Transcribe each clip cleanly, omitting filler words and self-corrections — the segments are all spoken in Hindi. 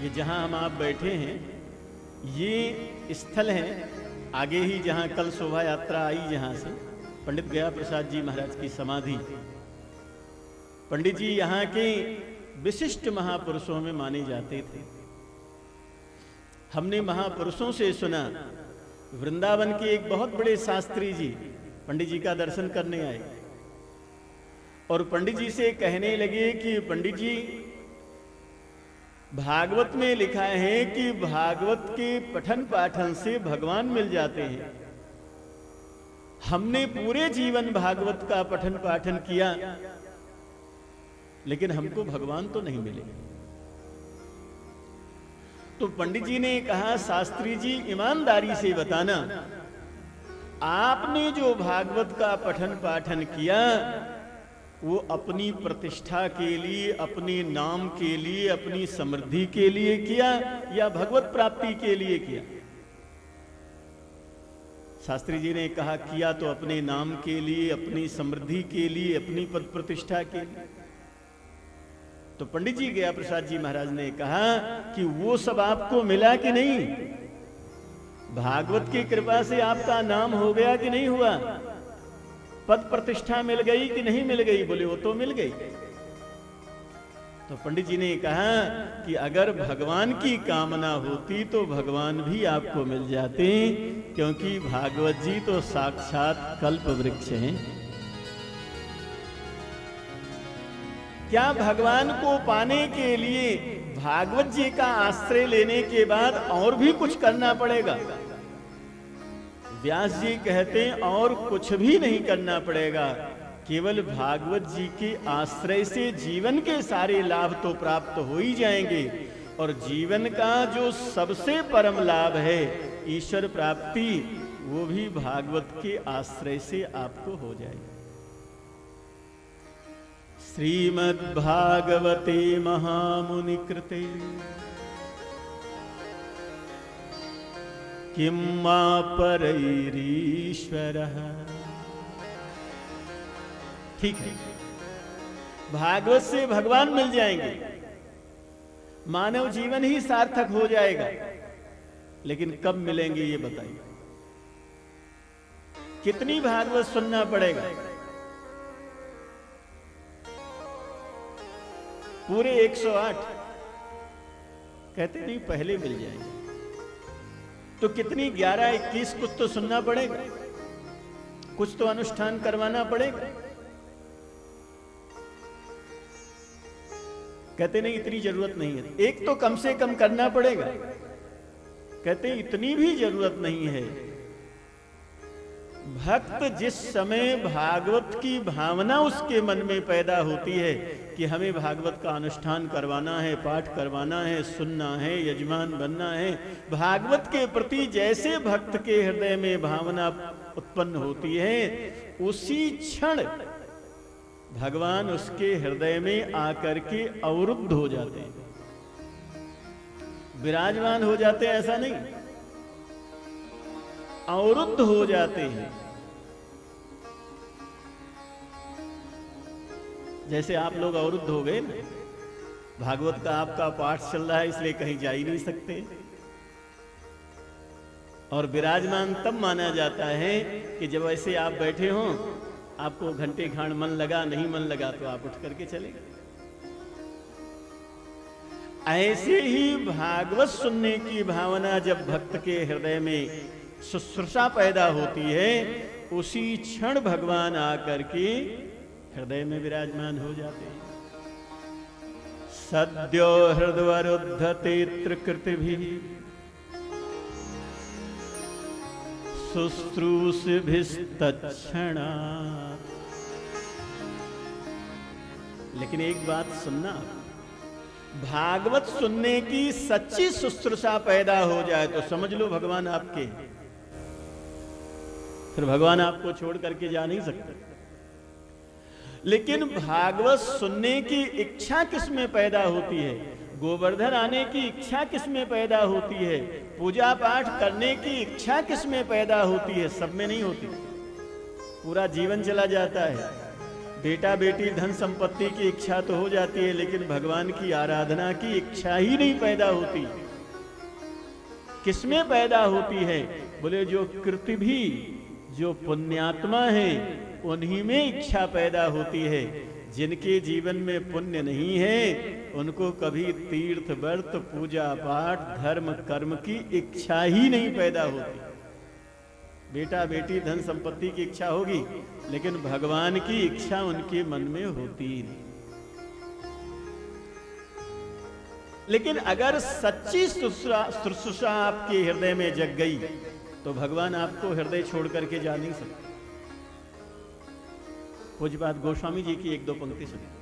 ये जहां हम आप बैठे हैं, ये स्थल है आगे ही जहां कल शोभा यात्रा आई, जहां से पंडित गया प्रसाद जी महाराज की समाधि। पंडित जी यहाँ के विशिष्ट महापुरुषों में माने जाते थे। हमने महापुरुषों से सुना, वृंदावन के एक बहुत बड़े शास्त्री जी पंडित जी का दर्शन करने आए और पंडित जी से कहने लगे कि पंडित जी, भागवत में लिखा है कि भागवत के पठन पाठन से भगवान मिल जाते हैं। हमने पूरे जीवन भागवत का पठन पाठन किया, लेकिन हमको भगवान तो नहीं मिले। तो पंडित जी ने कहा, शास्त्री जी ईमानदारी से बताना, आपने जो भागवत का पठन पाठन किया वो अपनी प्रतिष्ठा के लिए, अपने नाम के लिए, अपनी समृद्धि के लिए किया या भगवत प्राप्ति के लिए किया? शास्त्री जी ने कहा, किया तो अपने नाम के लिए, अपनी समृद्धि के लिए, अपनी पद प्रतिष्ठा के लिए। तो पंडित जी गया प्रसाद जी महाराज ने कहा कि वो सब आपको मिला कि नहीं? भागवत की कृपा से आपका नाम हो गया कि नहीं हुआ? पद प्रतिष्ठा मिल गई कि नहीं मिल गई? बोले वो तो मिल गई। तो पंडित जी ने कहा कि अगर भगवान की कामना होती तो भगवान भी आपको मिल जाते, क्योंकि भागवत जी तो साक्षात कल्प वृक्ष हैं। क्या भगवान को पाने के लिए भागवत जी का आश्रय लेने के बाद और भी कुछ करना पड़ेगा? व्यास जी कहते हैं और कुछ भी नहीं करना पड़ेगा, केवल भागवत जी के आश्रय से जीवन के सारे लाभ तो प्राप्त हो ही जाएंगे, और जीवन का जो सबसे परम लाभ है ईश्वर प्राप्ति, वो भी भागवत के आश्रय से आपको हो जाएगी। श्रीमद्भागवते महामुनि कृते किं मा परैरीश्वरः। ठीक है, भागवत से भगवान मिल जाएंगे, मानव जीवन ही सार्थक हो जाएगा, लेकिन कब मिलेंगे ये बताइए? कितनी भागवत सुनना पड़ेगा? पूरे 108? कहते नहीं पहले मिल जाएंगे। तो कितनी 11, 21? कुछ तो सुनना पड़ेगा, कुछ तो अनुष्ठान करवाना पड़ेगा। कहते नहीं इतनी जरूरत नहीं है, एक तो कम से कम करना पड़ेगा। कहते इतनी भी जरूरत नहीं है। भक्त जिस समय भागवत की भावना उसके मन में पैदा होती है कि हमें भागवत का अनुष्ठान करवाना है, पाठ करवाना है, सुनना है, यजमान बनना है, भागवत के प्रति जैसे भक्त के हृदय में भावना उत्पन्न होती है, उसी क्षण भगवान उसके हृदय में आकर के अवरुद्ध हो जाते हैं, विराजमान हो जाते हैं। ऐसा नहीं, अवरुद्ध हो जाते हैं। जैसे आप लोग अवरुद्ध हो गए ना, भागवत का आपका पाठ चल रहा है इसलिए कहीं जा ही नहीं सकते, और विराजमान तब माना जाता है कि जब ऐसे आप बैठे हो, आपको घंटे घाण मन लगा, नहीं मन लगा तो आप उठ करके चले गए। ऐसे ही भागवत सुनने की भावना जब भक्त के हृदय में शुश्रूषा पैदा होती है, उसी क्षण भगवान आकर के हृदय में विराजमान हो जाते हैं। सद्यो हृदवरुद्धते त्रिकृतिभिः शुश्रूषिभिस्तत्क्षणात्। लेकिन एक बात सुनना, भागवत सुनने की सच्ची शुश्रूषा पैदा हो जाए तो समझ लो भगवान आपके, फिर भगवान आपको छोड़ करके जा नहीं सकते। लेकिन भागवत सुनने की इच्छा किसमें पैदा होती है? गोवर्धन आने की इच्छा किसमें पैदा होती है? पूजा पाठ करने की इच्छा किसमें पैदा होती है? सब में नहीं होती। पूरा जीवन चला जाता है, बेटा बेटी धन संपत्ति की इच्छा तो हो जाती है, लेकिन भगवान की आराधना की इच्छा ही नहीं पैदा होती। किसमें पैदा होती है? बोले जो कृति भी, जो पुण्यात्मा है उन्हीं में इच्छा पैदा होती है। जिनके जीवन में पुण्य नहीं है उनको कभी तीर्थ व्रत पूजा पाठ धर्म कर्म की इच्छा ही नहीं पैदा होती। बेटा बेटी धन संपत्ति की इच्छा होगी, लेकिन भगवान की इच्छा उनके मन में होती नहीं। लेकिन अगर सच्ची शुश्रूषा आपके हृदय में जग गई तो भगवान आपको हृदय छोड़ करके जा नहीं सकते। पूज्यपाद गोस्वामी जी की एक दो पंक्ति सुनिए।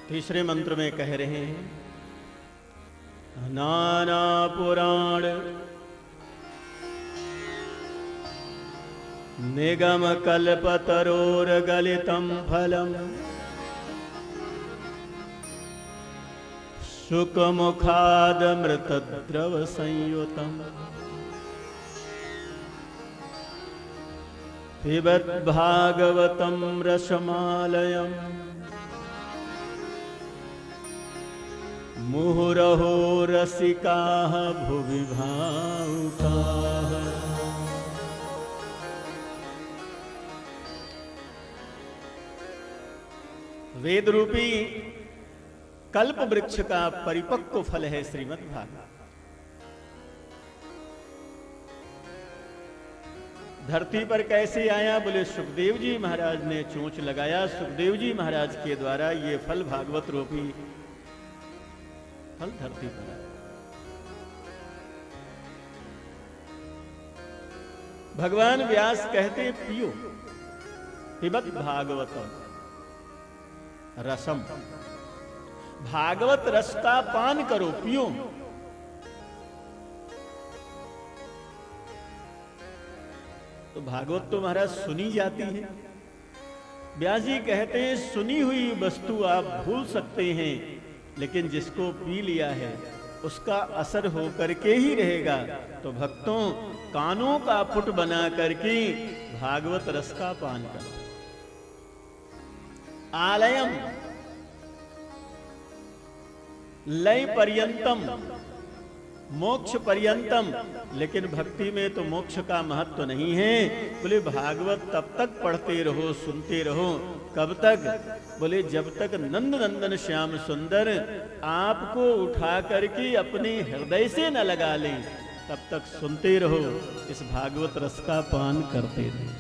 तीसरे मंत्र में कह रहे हैं, नाना पुराण निगम कल्पतरोर गलितम फलम शुक मुखाद मृत द्रव संयुतम पिबत भागवतम रसमालयम मुहुरहो रसिकाः भुवि भावुकाः। वेद रूपी कल्प वृक्ष का परिपक्व फल है श्रीमद् भागवत। धरती पर कैसे आया? बोले सुखदेव जी महाराज ने चोंच लगाया, सुखदेव जी महाराज के द्वारा ये फल भागवत रूपी फल धरती पर आया। भगवान व्यास कहते पियो, पिबत भागवतम रसम, भागवत रस का पान करो, पियो। तो भागवत तो महाराज सुनी जाती है। व्यास जी कहते हैं सुनी हुई वस्तु आप भूल सकते हैं, लेकिन जिसको पी लिया है उसका असर हो करके ही रहेगा। तो भक्तों, कानों का पुट बना करके भागवत रस का पान करो। आलयम लय पर्यंतम, मोक्ष पर्यंतम, लेकिन भक्ति में तो मोक्ष का महत्व नहीं है। बोले भागवत तब तक पढ़ते रहो, सुनते रहो। कब तक? बोले जब तक नंद नंदन श्याम सुंदर आपको उठा करके अपने हृदय से न लगा ले, तब तक सुनते रहो, इस भागवत रस का पान करते रहो।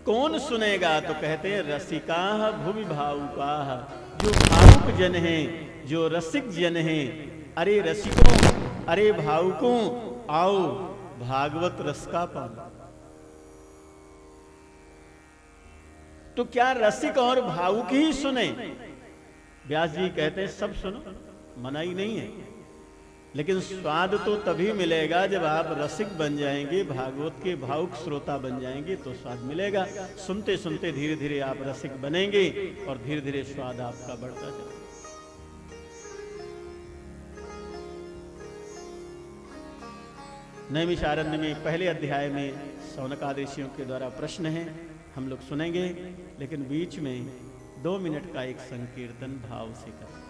कौन सुनेगा? तो कहते हैं रसिका भूमि भावुका, जो भावुक जन हैं, जो रसिक जन हैं। अरे रसिकों, अरे भावुकों, आओ भागवत रस का पान। तो क्या रसिक और भावुक ही सुने? व्यास जी कहते हैं सब सुनो, मनाही नहीं है, लेकिन स्वाद तो तभी मिलेगा जब आप रसिक बन जाएंगे, भागवत के भावुक श्रोता बन जाएंगे, तो स्वाद मिलेगा। सुनते सुनते धीरे धीरे आप रसिक बनेंगे और धीरे धीरे स्वाद आपका बढ़ता जाएगा। नैमिषारण्य में पहले अध्याय में शौनकादिशियों के द्वारा प्रश्न है, हम लोग सुनेंगे, लेकिन बीच में 2 मिनट का एक संकीर्तन भाव से करें।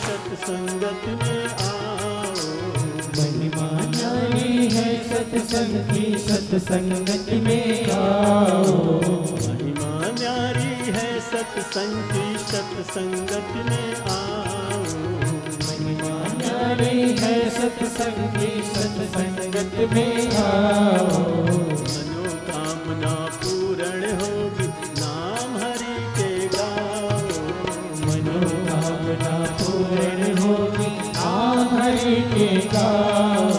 सत्संगत में आओ, महिमा न्यारी है सत्संग की सत्संगत में आओ। महिमा न्यारी है सत्संग की सत्संगत में आओ। मनोकामना पूर्ण होगी नाम हरि के गाओ। मनोकामना पूर्ण होगी नाम हरि के गाओ।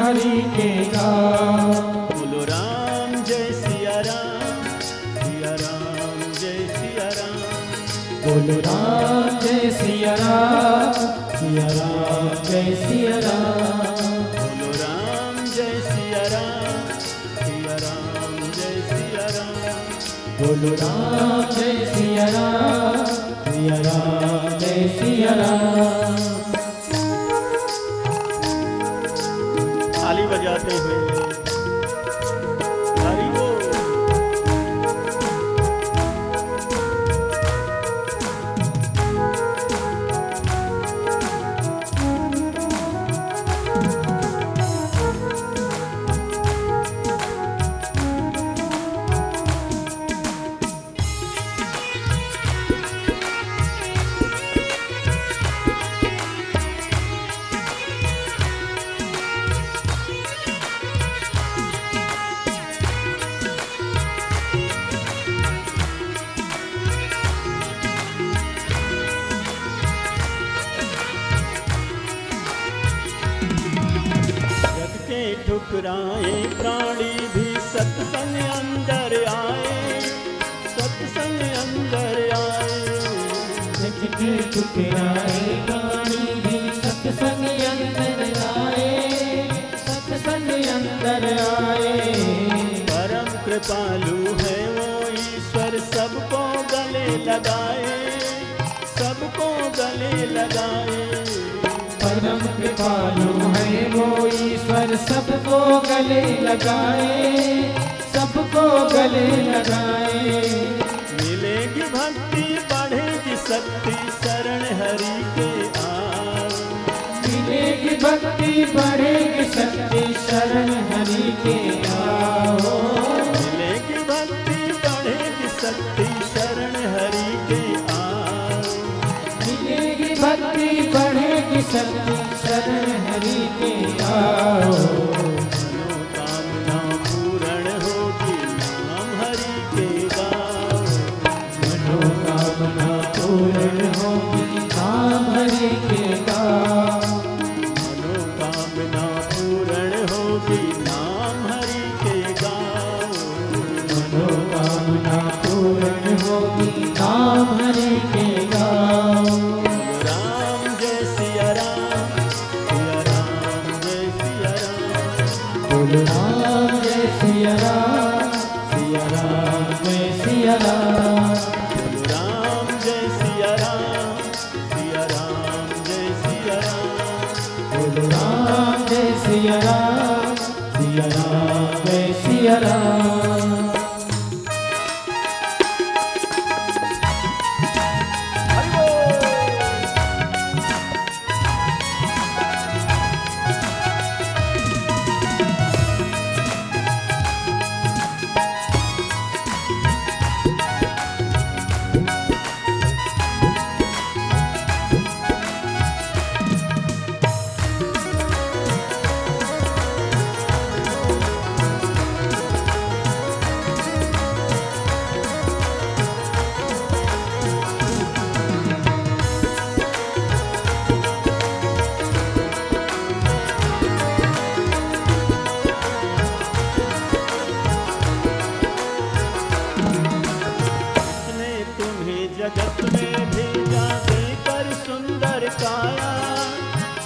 हरि के गाओ। बोलो राम जय सिया राम, सिया राम जय सिया राम। बोलो राम जय सिया राम, सिया राम जय सिया राम। बोलो राम जय सिया राम, सिया राम जय सिया राम। बोलो राम जय सिया राम, सिया राम जय सिया राम। ताली बजाते हुए हरि बोल। ठुकराए प्राणी भी सत्संग अंदर आए, सत्संग अंदर आए। ठुकराए प्राणी भी सत्संग अंदर आए, सत्संग अंदर आए। परम कृपालु है वो ईश्वर, सबको गले लगाए, सबको गले लगाए। परम कृपालु है वो ईश्वर, सबको गले लगाए, सबको गले लगाए। मिलेगी भक्ति बढ़ेगी शक्ति, शरण हरि के आओ। मिलेगी भक्ति बढ़ेगी शक्ति, शरण हरि के आओ। मिलेगी भक्ति बढ़ेगी शक्ति, शरण हरि के आओ। मिलेगी भक्ति बढ़ेगी शक्ति, शरण हरि के आओ। मनोकामना पूर्ण होगी, नाम हरि के गाओ। मनोकामना पूर्ण होगी, नाम हरि के गाओ। मनोकामना पूर्ण होगी, नाम हरि के गाओ। मनोकामना पूर्ण होगी, नाम हरि के गाओ। राम जय सिया राम, सिया राम जय सिया राम। बोलो राम जय सिया राम, सिया राम जय सिया राम। राम जय सिया राम, सिया राम जय सिया राम। बोलो राम जय सिया राम, सिया राम जय सिया राम। हरि बोल। जिसने तुम्हें जगत में भेजा, देकर सुंदर काया,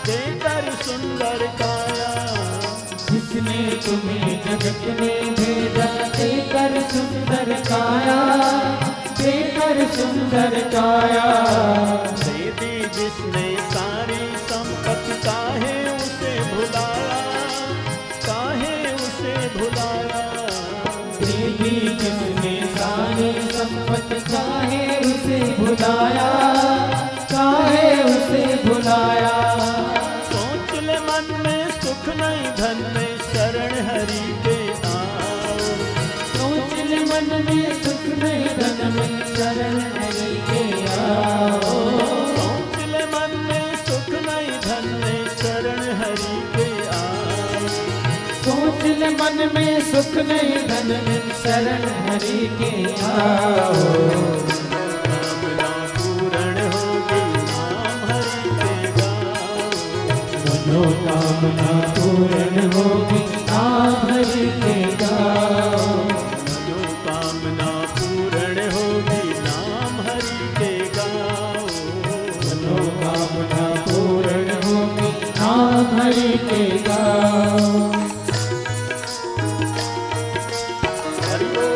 देकर सुंदर काया। जिसने तुम्हें जगत में भेजा, देकर सुंदर काया, देकर सुंदर काया। दे दी जिसने सारी संपत्ति, काहे उसे भुलाया, काहे उसे भुलाया। देवी जिसने सारी संपत्ति, काहे उसे भुलाया, काहे उसे भुलाया। सोच ले मन में सुख नहीं धन में, शरण हरि के आओ। सोच ले मन में सुख नहीं धन में, शरण हरि के आओ। सोच ले मन में सुख नहीं धन में, शरण हरि के आओ। सोच ले मन में सुख नहीं धन में, शरण हरि के आओ। कामना पूर्ण होगी, नाम हरि के गाओ। मनोकामना पूर्ण होगी, नाम हरि के गाओ। मनोकामना पूर्ण होगी, नाम हरि के गाओ। मनोकामना पूर्ण होगी, नाम हरि के गाओ। हरि बोल।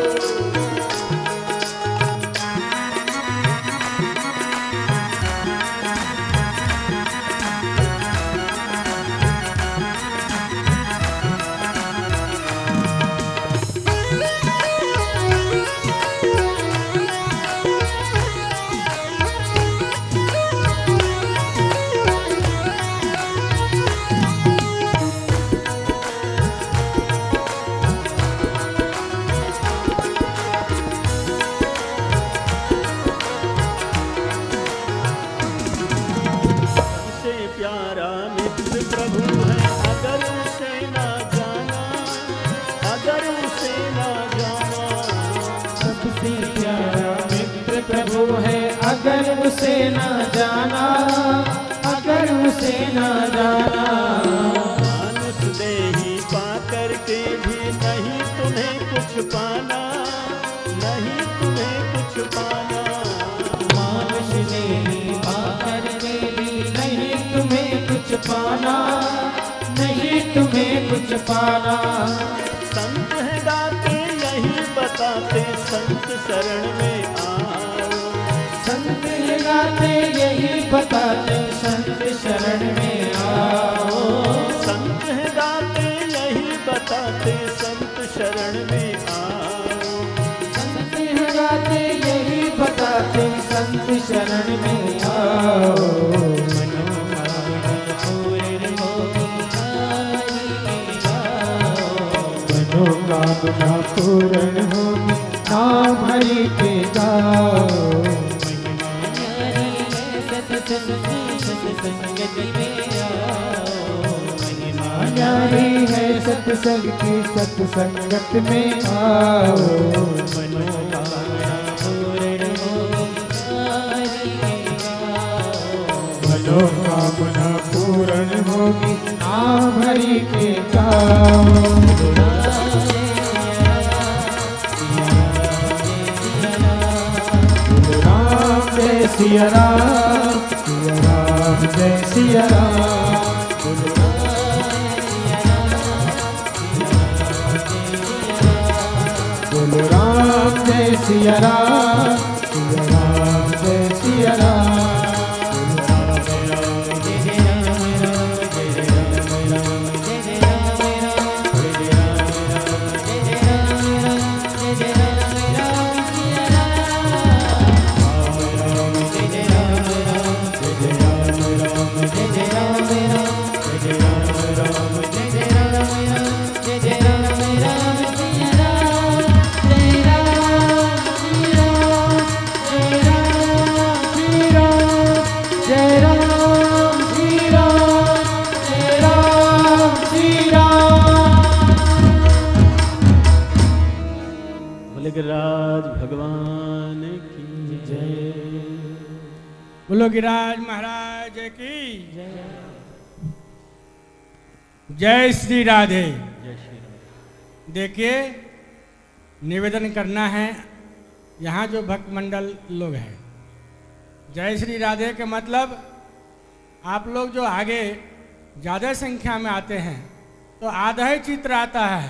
सबसे प्यारा मित्र प्रभु है, अगर उसे ना जाना, अगर उसे ना जाना। सबसे प्यारा मित्र प्रभु है, अगर उसे न जाना, अगर उसे न जाना। मानुष देही पा करके भी नहीं तुम्हें कुछ पाना, नहीं तुम्हें कुछ पाना। मानुष ने ही पाकर के भी नहीं तुम्हें कुछ पाना, नहीं तुम्हें कुछ पाना। संत है गाते यही बताते संत शरण में आओ। संत ये गाते यही बताते संत शरण में आओ। संत है गाते यही बताते संत शरण में आओ। संत है गाते यही बताते संत शरण में आओ। मनोकामना पूर्ण होगी नाम हरि के गाओ। न्यारी है सत्संग की सत्संगत में आओ। मनोकामना पूर्ण होगी नाम हरि के गाओ। जय सिया राम, सिया राम, जय सिया राम। बोलो राम जय सिया राम, सिया राम जय सिया राम। गिरिराज भगवान की जय। बोलो गिरिराज महाराज की जय। जय श्री राधे। जय श्री राम। देखिए, निवेदन करना है यहाँ जो भक्त मंडल लोग हैं, जय श्री राधे के मतलब आप लोग जो आगे ज़्यादा संख्या में आते हैं तो आधा ही चित्र आता है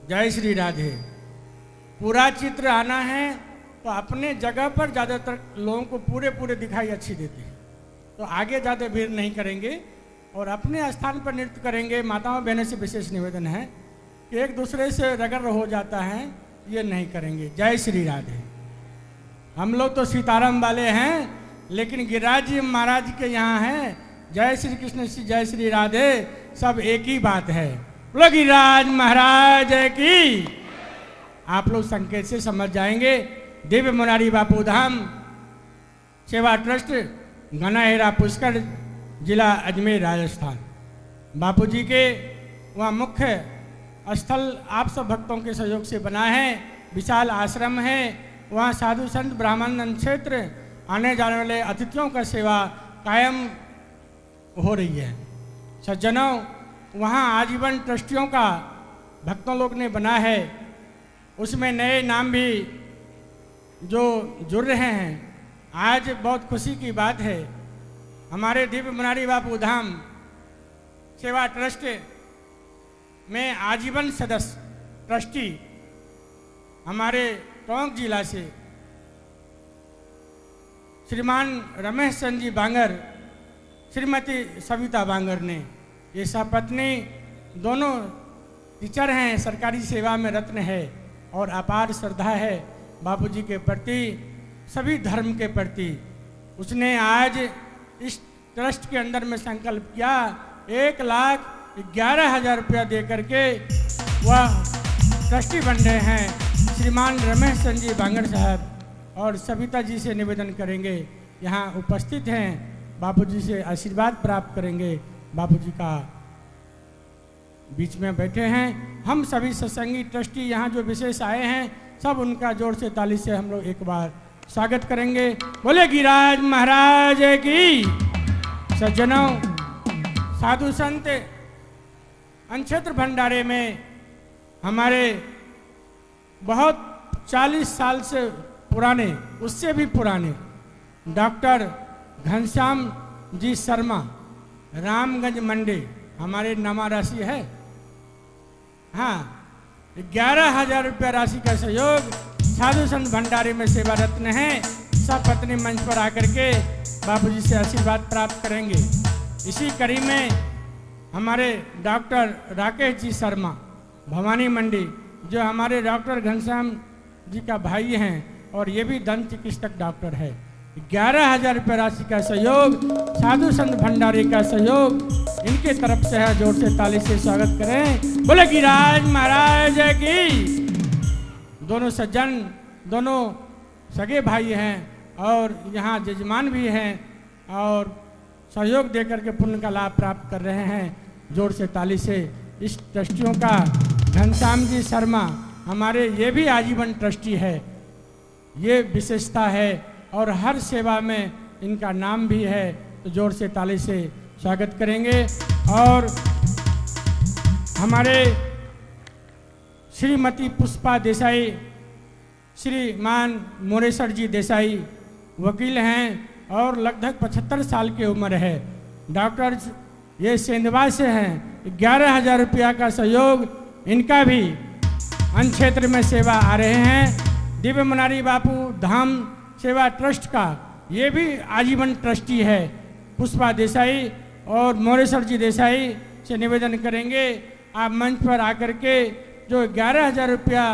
जय श्री राधे। पूरा चित्र आना है तो अपने जगह पर ज़्यादातर लोगों को पूरे दिखाई अच्छी देती है, तो आगे ज़्यादा भीड़ नहीं करेंगे और अपने स्थान पर नृत्य करेंगे। माताओं बहनों से विशेष निवेदन है कि एक दूसरे से रगड़ हो जाता है, ये नहीं करेंगे। जय श्री राधे। हम लोग तो सीताराम वाले हैं, लेकिन गिरिराज जी महाराज के यहाँ हैं जय श्री कृष्ण श्री जय श्री राधे, सब एक ही बात है। बोलो गिरिराज महाराज की। आप लोग संकेत से समझ जाएंगे। दिव्य मुरारी बापू धाम सेवा ट्रस्ट, गनाहेरा पुष्कर, जिला अजमेर, राजस्थान। बापू जी के वहाँ मुख्य स्थल आप सब भक्तों के सहयोग से बना है। विशाल आश्रम है, वहाँ साधु संत ब्राह्मण क्षेत्र आने जाने वाले अतिथियों का सेवा कायम हो रही है। सज्जनों, वहाँ आजीवन ट्रस्टियों का भक्तों लोग ने बना है, उसमें नए नाम भी जो जुड़ रहे हैं। आज बहुत खुशी की बात है, हमारे दिव्य मुरारी बापू धाम सेवा ट्रस्ट में आजीवन सदस्य ट्रस्टी हमारे टोंक जिला से श्रीमान रमेश चंद जी बांगर, श्रीमती सविता बांगर ने, ये सपत्नी दोनों टीचर हैं, सरकारी सेवा में रत्न है और अपार श्रद्धा है बापूजी के प्रति, सभी धर्म के प्रति। उसने आज इस ट्रस्ट के अंदर में संकल्प किया 1,11,000 रुपया दे करके वह ट्रस्टी बन रहे हैं। श्रीमान रमेश चंद जी बांगर साहब और सविता जी से निवेदन करेंगे, यहाँ उपस्थित हैं, बापूजी से आशीर्वाद प्राप्त करेंगे। बापूजी का बीच में बैठे हैं। हम सभी सत्संगी ट्रस्टी यहाँ जो विशेष आए हैं, सब उनका जोर से ताली से हम लोग एक बार स्वागत करेंगे। बोले गिरिराज महाराज की। सज्जनों, साधु संत अनक्षेत्र भंडारे में हमारे बहुत 40 साल से पुराने, उससे भी पुराने डॉक्टर घनश्याम जी शर्मा, रामगंज मंडी, हमारे नामा राशि है। हाँ, 11,000 रुपया राशि का सहयोग साधु संत भंडारे में सेवा रत्न हैं। सब पत्नी मंच पर आकर के बापूजी से आशीर्वाद प्राप्त करेंगे। इसी कड़ी में हमारे डॉक्टर राकेश जी शर्मा भवानी मंडी, जो हमारे डॉक्टर घनश्याम जी का भाई हैं और ये भी दंत चिकित्सक डॉक्टर है, 11,000 रुपये राशि का सहयोग साधु संत भंडारे का सहयोग इनके तरफ से है। जोर से ताली से स्वागत करें। बोले गिरिराज महाराज की। दोनों सज्जन, दोनों सगे भाई हैं और यहाँ जजमान भी हैं और सहयोग देकर के पुण्य का लाभ प्राप्त कर रहे हैं। जोर से ताली से इस ट्रस्टियों का घनश्याम जी शर्मा हमारे ये भी आजीवन ट्रस्टी है, ये विशेषता है और हर सेवा में इनका नाम भी है। तो जोर से ताली से स्वागत करेंगे। और हमारे श्रीमती पुष्पा देसाई, श्रीमान मोरेश्वर जी देसाई वकील हैं और लगभग 75 साल की उम्र है। डॉक्टर ये सेंधवा से हैं। 11,000 रुपया का सहयोग इनका भी अन्य क्षेत्र में सेवा आ रहे हैं। दिव्य मुरारी बापू धाम सेवा ट्रस्ट का ये भी आजीवन ट्रस्टी है। पुष्पा देसाई और मोरेश्वर जी देसाई से निवेदन करेंगे आप मंच पर आकर के जो 11,000 रुपया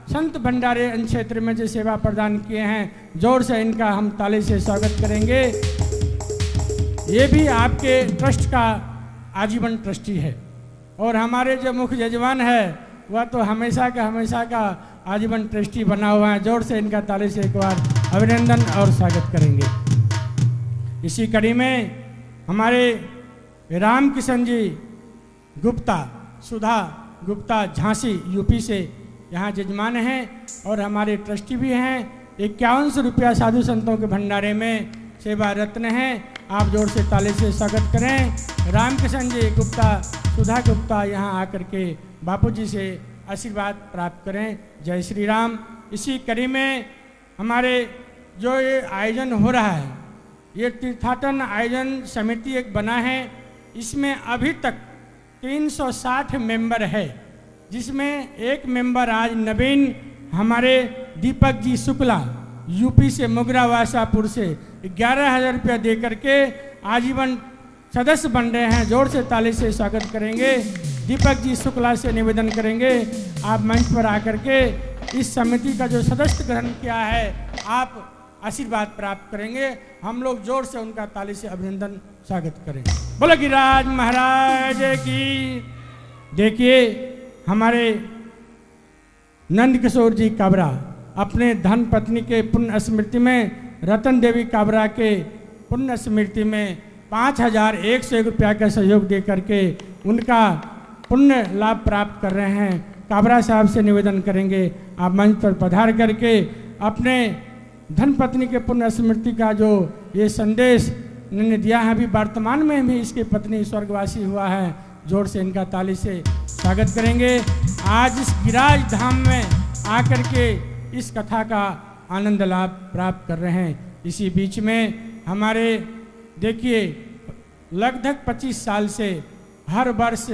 संत भंडारे अन्य क्षेत्र में जो सेवा प्रदान किए हैं, जोर से इनका हम ताली से स्वागत करेंगे। ये भी आपके ट्रस्ट का आजीवन ट्रस्टी है और हमारे जो मुख्य यजमान है वह तो हमेशा का आजीवन ट्रस्टी बना हुआ है। जोर से इनका ताली से एक बार अभिनंदन और स्वागत करेंगे। इसी कड़ी में हमारे राम किशन जी गुप्ता, सुधा गुप्ता झांसी यूपी से यहाँ जजमान हैं और हमारे ट्रस्टी भी हैं। 51 रुपया साधु संतों के भंडारे में सेवा रत्न हैं। आप जोर से ताली से स्वागत करें। रामकिशन जी गुप्ता, सुधा गुप्ता यहाँ आकर के बापूजी से आशीर्वाद प्राप्त करें। जय श्री राम। इसी कड़ी में हमारे जो ये आयोजन हो रहा है, ये तीर्थाटन आयोजन समिति एक बना है। इसमें अभी तक 360 मेंबर है, जिसमें एक मेंबर आज नवीन हमारे दीपक जी शुक्ला यूपी से मुगरा वासापुर से 11,000 रुपया दे करके आजीवन सदस्य बन रहे हैं। जोर से ताली से स्वागत करेंगे। दीपक जी शुक्ला से निवेदन करेंगे आप मंच पर आकर के इस समिति का जो सदस्य ग्रहण किया है आप आशीर्वाद प्राप्त करेंगे। हम लोग जोर से उनका ताली से अभिनंदन स्वागत करें। बोलो गिरिराज महाराज की। देखिए हमारे नंद किशोर जी काबरा अपने धन पत्नी के पुण्य स्मृति में, रतन देवी काबरा के पुण्य स्मृति में 5,101 रुपया का सहयोग दे करके उनका पुण्य लाभ प्राप्त कर रहे हैं। काबरा साहब से निवेदन करेंगे आप मंच पर पधार करके अपने धन पत्नी के पुण्य स्मृति का जो ये संदेश इन्होंने दिया है, अभी वर्तमान में भी इसकी पत्नी स्वर्गवासी हुआ है। जोर से इनका ताली से स्वागत करेंगे। आज इस गिरिराज धाम में आकर के इस कथा का आनंद लाभ प्राप्त कर रहे हैं। इसी बीच में हमारे देखिए लगभग 25 साल से हर वर्ष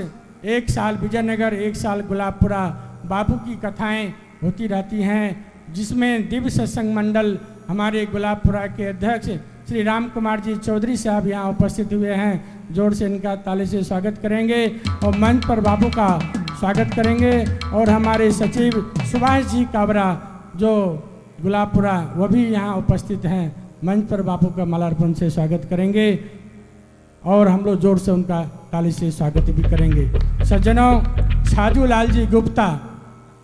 एक साल विजयनगर, एक साल गुलाबपुरा बापू की कथाएं होती रहती हैं, जिसमें दिव्य सत्संग मंडल हमारे गुलाबपुरा के अध्यक्ष श्री राम कुमार जी चौधरी साहब यहाँ उपस्थित हुए हैं। जोर से इनका ताली से स्वागत करेंगे और मंच पर बापू का स्वागत करेंगे। और हमारे सचिव सुभाष जी काबरा जो गुलाबपुरा वो भी यहाँ उपस्थित हैं, मंच पर बापू का मालार्पण से स्वागत करेंगे और हम लोग जोर से उनका ताली से स्वागत भी करेंगे। सज्जनों, साधु लाल जी गुप्ता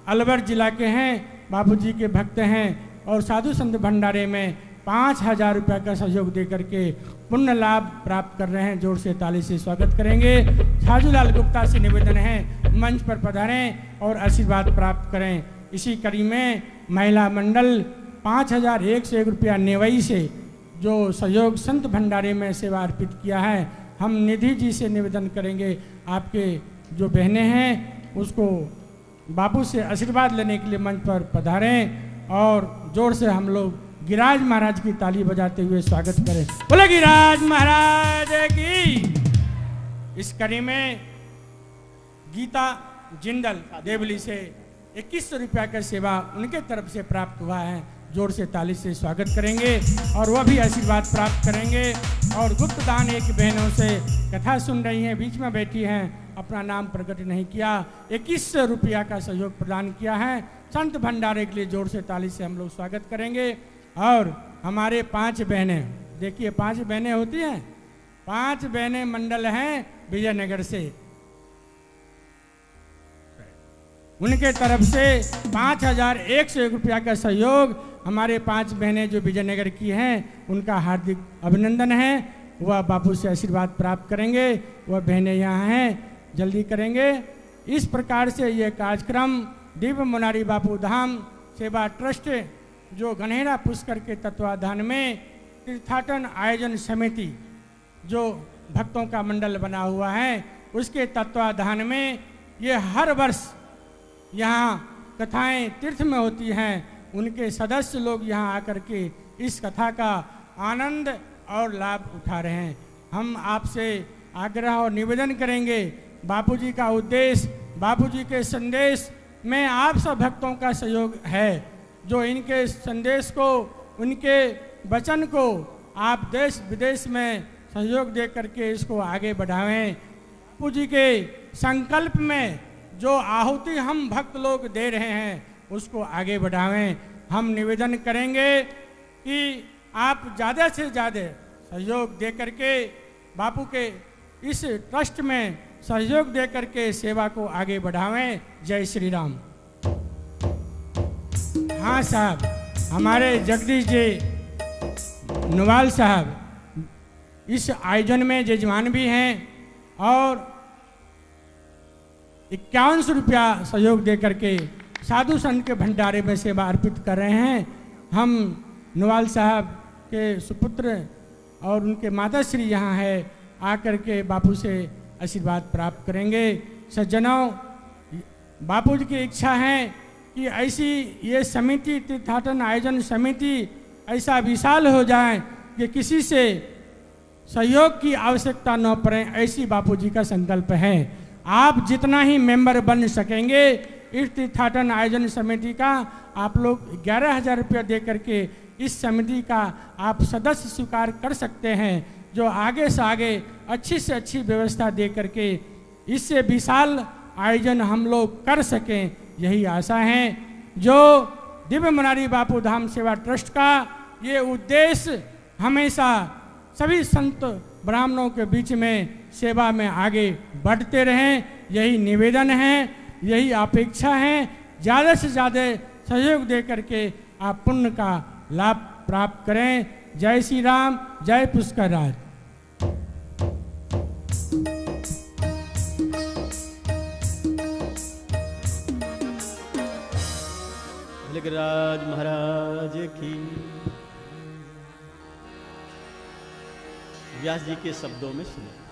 अलवर जिला के हैं, बापूजी के भक्त हैं और साधु संत भंडारे में 5,000 रुपया का सहयोग दे करके पुण्य लाभ प्राप्त कर रहे हैं। जोर से ताली से स्वागत करेंगे। साधु लाल गुप्ता से निवेदन है मंच पर पधारें और आशीर्वाद प्राप्त करें। इसी कड़ी में महिला मंडल 5,101 रुपया नेवई से जो सहयोग संत भंडारे में सेवा अर्पित किया है, हम निधि जी से निवेदन करेंगे आपके जो बहनें हैं उसको बापू से आशीर्वाद लेने के लिए मंच पर पधारें और जोर से हम लोग गिरिराज महाराज की ताली बजाते हुए स्वागत करें। बोले गिरिराज महाराज की। इस कड़ी में गीता जिंदल देवली से 2100 रुपया का सेवा उनके तरफ से प्राप्त हुआ है। जोर से ताली से स्वागत करेंगे और वह भी आशीर्वाद प्राप्त करेंगे। और गुप्त दान एक बहनों से कथा सुन रही हैं, बीच में बैठी हैं, अपना नाम प्रकट नहीं किया, 2100 रुपया का सहयोग प्रदान किया है। संत भंडारे के लिए जोर से ताली से हम लोग स्वागत करेंगे। और हमारे 5 बहनें, देखिए 5 बहनें होती हैं, 5 बहनें मंडल हैं विजयनगर से, उनके तरफ से 5101 रुपया का सहयोग हमारे 5 बहनें जो विजयनगर की हैं उनका हार्दिक अभिनंदन है। वह बापू से आशीर्वाद प्राप्त करेंगे। वह बहनें यहाँ हैं, जल्दी करेंगे। इस प्रकार से ये कार्यक्रम दिव्य मुरारी बापू धाम सेवा ट्रस्ट जो गन्हेरा पुष्कर के तत्वाधान में तीर्थाटन आयोजन समिति जो भक्तों का मंडल बना हुआ है उसके तत्वाधान में ये हर वर्ष यहाँ कथाएं तीर्थ में होती हैं। उनके सदस्य लोग यहाँ आकर के इस कथा का आनंद और लाभ उठा रहे हैं। हम आपसे आग्रह और निवेदन करेंगे, बापूजी का उद्देश्य, बापूजी के संदेश में आप सब भक्तों का सहयोग है। जो इनके संदेश को, उनके वचन को आप देश विदेश में सहयोग दे करके इसको आगे बढ़ावें। बापूजी के संकल्प में जो आहुति हम भक्त लोग दे रहे हैं उसको आगे बढ़ावें। हम निवेदन करेंगे कि आप ज़्यादा से ज़्यादा सहयोग दे करके बापू के इस ट्रस्ट में सहयोग दे करके सेवा को आगे बढ़ावें। जय श्री राम। हाँ साहब, हमारे जगदीश जी नवाल साहब इस आयोजन में जजमान भी हैं और 5100 रुपया सहयोग दे करके साधु संत के भंडारे में सेवा अर्पित कर रहे हैं। हम नवाल साहब के सुपुत्र और उनके माताश्री यहाँ है, आकर के बापू से आशीर्वाद प्राप्त करेंगे। सज्जनों, बापू जी की इच्छा है कि ऐसी ये समिति, तीर्थाटन आयोजन समिति ऐसा विशाल हो जाए कि किसी से सहयोग की आवश्यकता न पड़े, ऐसी बापू जी का संकल्प है। आप जितना ही मेंबर बन सकेंगे इस तीर्थाटन आयोजन समिति का, आप लोग 11,000 रुपया दे करके इस समिति का आप सदस्य स्वीकार कर सकते हैं। जो आगे से आगे अच्छी से अच्छी व्यवस्था दे करके इससे विशाल आयोजन हम लोग कर सकें, यही आशा है। जो दिव्य मुरारी बापू धाम सेवा ट्रस्ट का ये उद्देश्य हमेशा सभी संत ब्राह्मणों के बीच में सेवा में आगे बढ़ते रहें, यही निवेदन है, यही अपेक्षा है। ज़्यादा से ज़्यादा सहयोग दे करके आप पुण्य का लाभ प्राप्त करें। जय श्री राम, जय पुष्कर राज। लिंगराज महाराज की। व्यास जी के शब्दों में सुने।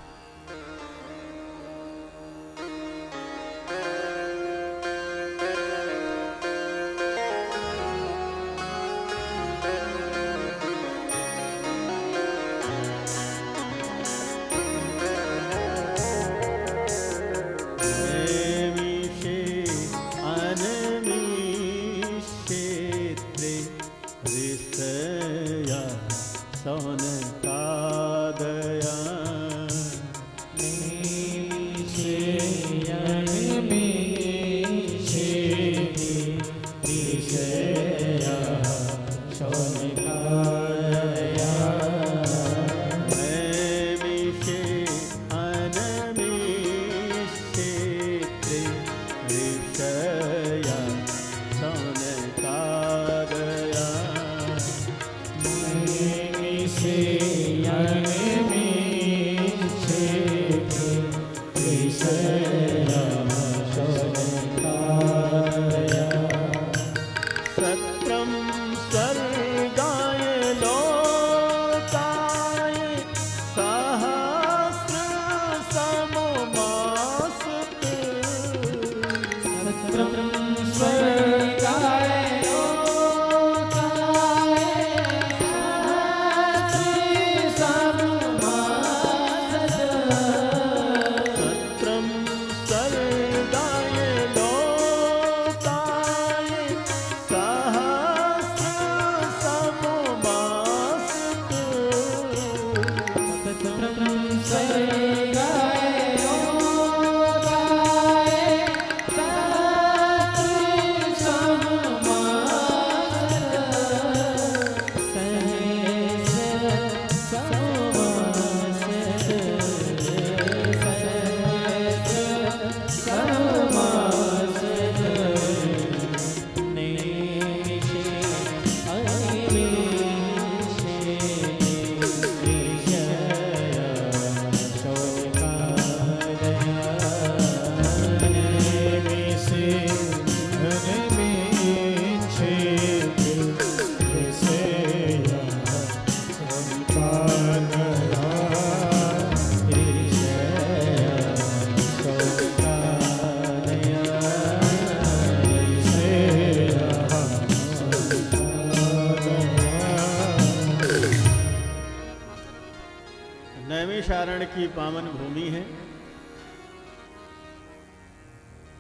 नैमिषारण्य की पावन भूमि है।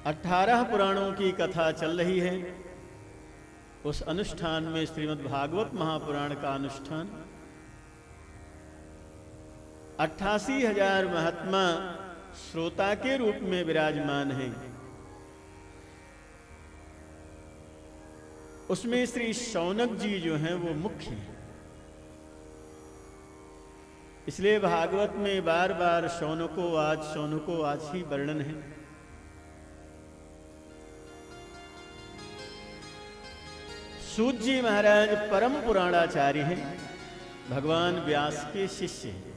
18 पुराणों की कथा चल रही है। उस अनुष्ठान में श्रीमद् भागवत महापुराण का अनुष्ठान 88,000 महात्मा श्रोता के रूप में विराजमान हैं। उसमें श्री शौनक जी जो हैं वो मुख्य हैं। इसलिए भागवत में बार बार शौनको आज ही वर्णन है। सूत जी महाराज परम पुराणाचार्य हैं, भगवान व्यास के शिष्य हैं।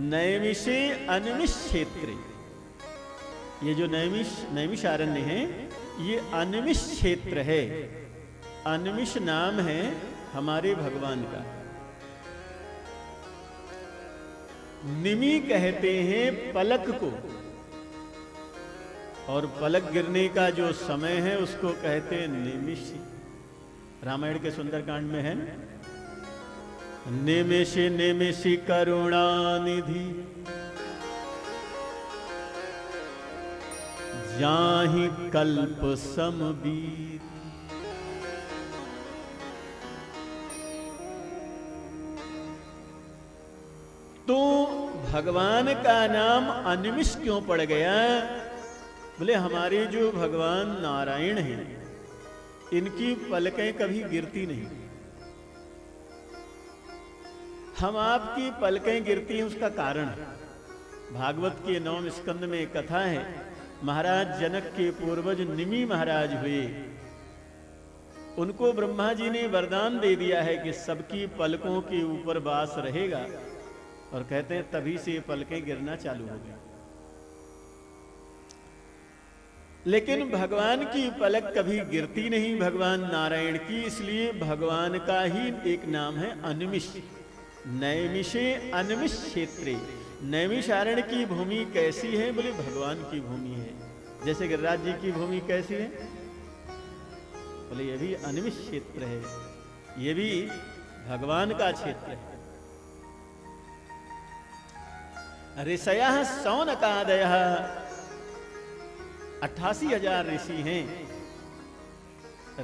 नैमिषे अनमिष क्षेत्र, ये जो नैमिषारण्य है ये अनमिष क्षेत्र है। अनमिष नाम है हमारे भगवान का। निमि कहते हैं पलक को, और पलक गिरने का जो समय है उसको कहते हैं निमिष। रामायण के सुंदरकांड में है ना, निमिषे निमिषि करुणानिधि जाहि कल्प समबीत। तो भगवान का नाम अनिमिष क्यों पड़ गया? बोले हमारे जो भगवान नारायण हैं इनकी पलकें कभी गिरती नहीं। हम आपकी पलकें गिरती हैं, उसका कारण भागवत के 9वें स्कंद में कथा है। महाराज जनक के पूर्वज निमि महाराज हुए, उनको ब्रह्मा जी ने वरदान दे दिया है कि सबकी पलकों के ऊपर वास रहेगा, और कहते हैं तभी से पलकें गिरना चालू हो गई। लेकिन भगवान की पलक कभी गिरती नहीं, भगवान नारायण की, इसलिए भगवान का ही एक नाम है अनमिष। नैमिषे अनमिष क्षेत्रे। नैमिषारण्य की भूमि कैसी है? बोले भगवान की भूमि है। जैसे गिरिराज जी की भूमि कैसी है? बोले ये भी अनमिष क्षेत्र है, ये भी भगवान का क्षेत्र है। ऋषयः शौनकादयः 88,000 ऋषि हैं।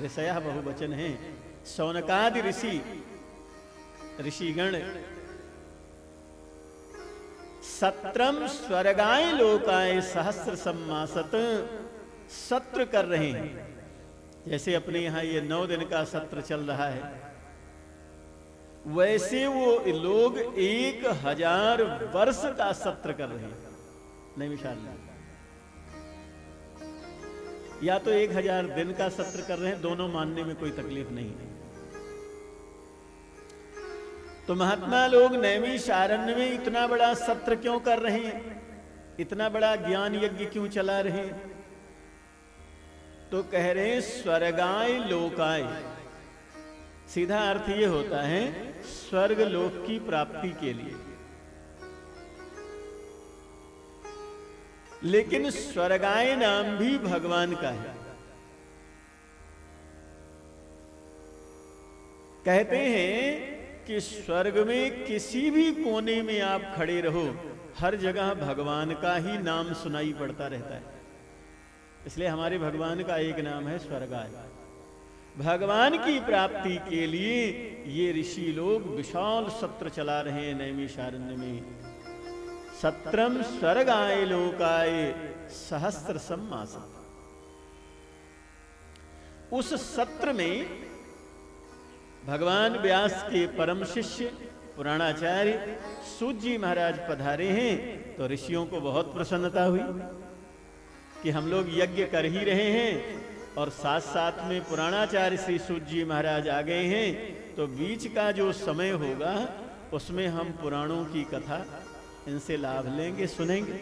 ऋषयः बहुवचन हैं। शौनकादि ऋषिगण 17 स्वर्गाय लोकाय सहस्र सम्मासत सत्र कर रहे हैं। जैसे अपने यहां ये 9 दिन का सत्र चल रहा है, वैसे वो लोग 1000 वर्ष का सत्र कर रहे हैं। नैमिषारण्य या तो 1000 दिन का सत्र कर रहे हैं, दोनों मानने में कोई तकलीफ नहीं है। तो महात्मा लोग नैमिषारण्य में इतना बड़ा सत्र क्यों कर रहे हैं? इतना बड़ा ज्ञान यज्ञ क्यों चला रहे हैं? तो कह रहे हैं स्वर्गाय लोकाय। सीधा अर्थ ये होता है स्वर्ग लोक की प्राप्ति के लिए। लेकिन स्वर्गाय नाम भी भगवान का है। कहते हैं कि स्वर्ग में किसी भी कोने में आप खड़े रहो, हर जगह भगवान का ही नाम सुनाई पड़ता रहता है। इसलिए हमारे भगवान का एक नाम है स्वर्गाय। भगवान की प्राप्ति के लिए ये ऋषि लोग विशाल सत्र चला रहे हैं नैमिषारण्य में। 17 स्वर्गाय लोकाय सहस्र सम्मासत। उस सत्र में भगवान व्यास के परम शिष्य पुराणाचार्य सूत जी महाराज पधारे हैं। तो ऋषियों को बहुत प्रसन्नता हुई कि हम लोग यज्ञ कर ही रहे हैं और साथ साथ में पुराणाचार्य श्री सूत जी महाराज आ गए हैं। तो बीच का जो समय होगा उसमें हम पुराणों की कथा इनसे लाभ लेंगे, सुनेंगे।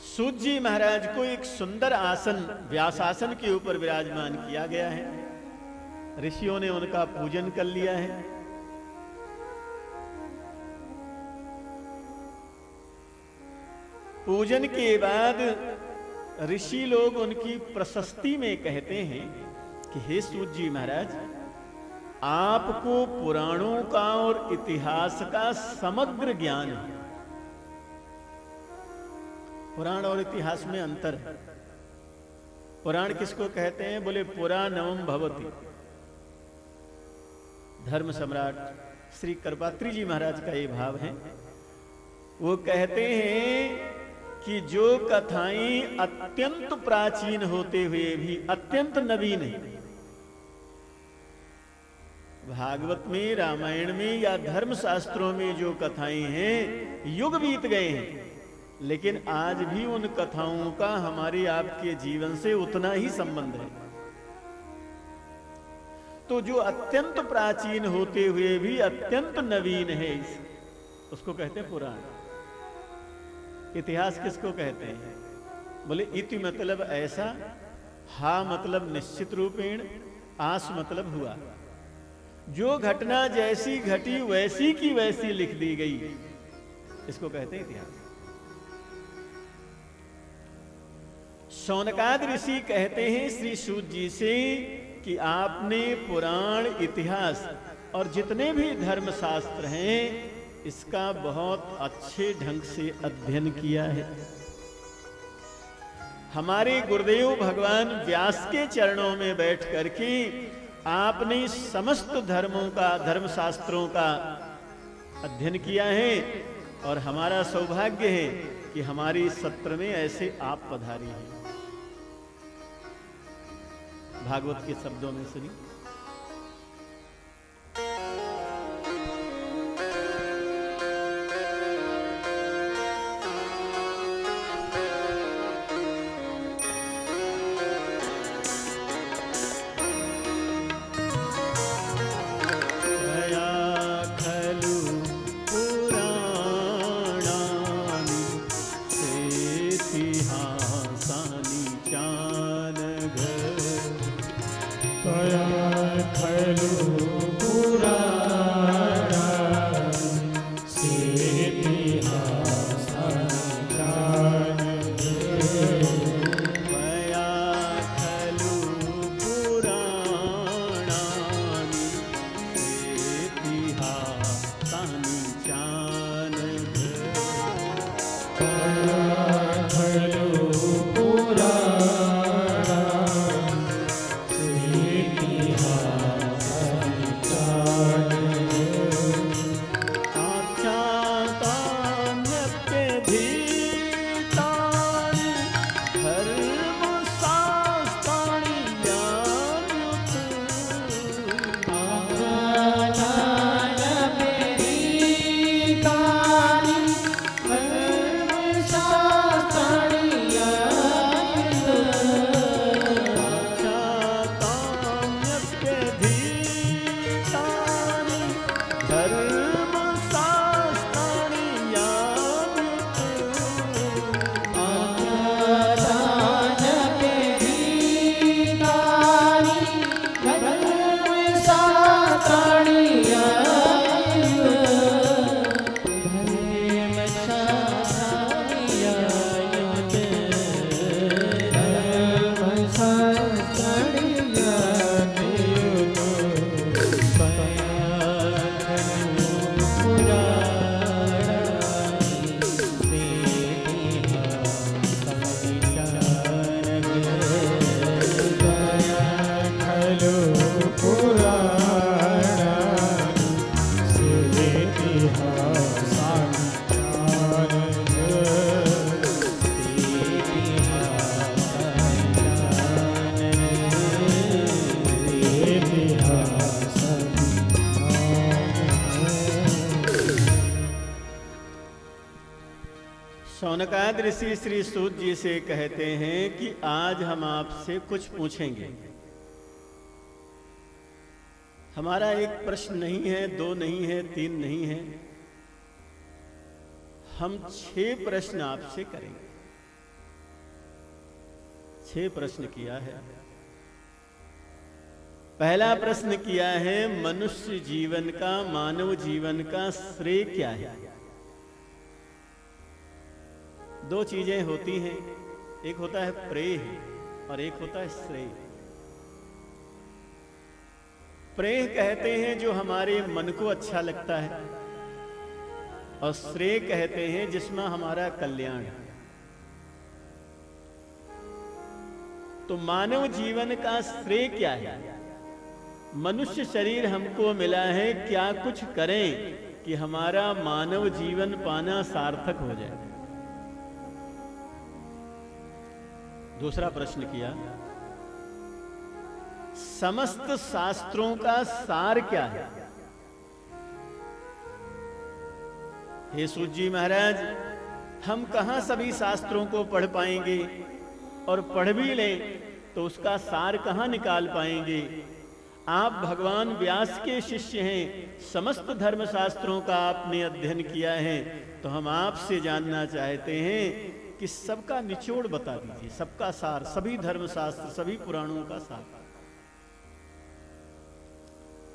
सूत जी महाराज को एक सुंदर आसन व्यासासन के ऊपर विराजमान किया गया है। ऋषियों ने उनका पूजन कर लिया है। पूजन के बाद ऋषि लोग उनकी प्रशस्ति में कहते हैं कि हे सूत जी महाराज, आपको पुराणों का और इतिहास का समग्र ज्ञान है। पुराण और इतिहास में अंतर है। पुराण किसको कहते हैं? बोले पुराणम भवति। धर्म सम्राट श्री करपात्री जी महाराज का ये भाव है। वो कहते हैं कि जो कथाएं अत्यंत प्राचीन होते हुए भी अत्यंत नवीन है, भागवत में, रामायण में या धर्म शास्त्रों में जो कथाएं हैं, युग बीत गए हैं, लेकिन आज भी उन कथाओं का हमारे आपके जीवन से उतना ही संबंध है। तो जो अत्यंत प्राचीन होते हुए भी अत्यंत नवीन है, उसको कहते हैं पुराण। इतिहास किसको कहते हैं? बोले इति मतलब ऐसा, हा मतलब निश्चित रूपेण, आस मतलब हुआ। जो घटना जैसी घटी वैसी की वैसी लिख दी गई, इसको कहते हैं इतिहास। शौनकाद ऋषि कहते हैं श्री सूत जी से कि आपने पुराण, इतिहास और जितने भी धर्मशास्त्र हैं, इसका बहुत अच्छे ढंग से अध्ययन किया है। हमारे गुरुदेव भगवान व्यास के चरणों में बैठ करके आपने समस्त धर्मों का, धर्मशास्त्रों का अध्ययन किया है, और हमारा सौभाग्य है कि हमारे सत्र में ऐसे आप पधारे हैं। भागवत के शब्दों में सुनी। शौनकाद ऋषि श्री सूत जी से कहते हैं कि आज हम आपसे कुछ पूछेंगे। हमारा एक प्रश्न नहीं है, दो नहीं है, तीन नहीं है, हम 6 प्रश्न आपसे करेंगे। 6 प्रश्न किया है। पहला प्रश्न किया है, मनुष्य जीवन का, मानव जीवन का श्रेय क्या है? दो चीजें होती हैं, एक होता है प्रेह और एक होता है श्रेय। प्रेह कहते हैं जो हमारे मन को अच्छा लगता है, और श्रेय कहते हैं जिसमें हमारा कल्याण है। तो मानव जीवन का श्रेय क्या है? मनुष्य शरीर हमको मिला है, क्या कुछ करें कि हमारा मानव जीवन पाना सार्थक हो जाए। दूसरा प्रश्न किया, समस्त शास्त्रों का सार क्या है? हे सूत जी महाराज, हम कहां सभी शास्त्रों को पढ़ पाएंगे, और पढ़ भी लें तो उसका सार कहां निकाल पाएंगे। आप भगवान व्यास के शिष्य हैं, समस्त धर्म शास्त्रों का आपने अध्ययन किया है, तो हम आपसे जानना चाहते हैं कि सबका निचोड़ बता दीजिए, सबका सार, सभी धर्म शास्त्र, सभी पुराणों का सार।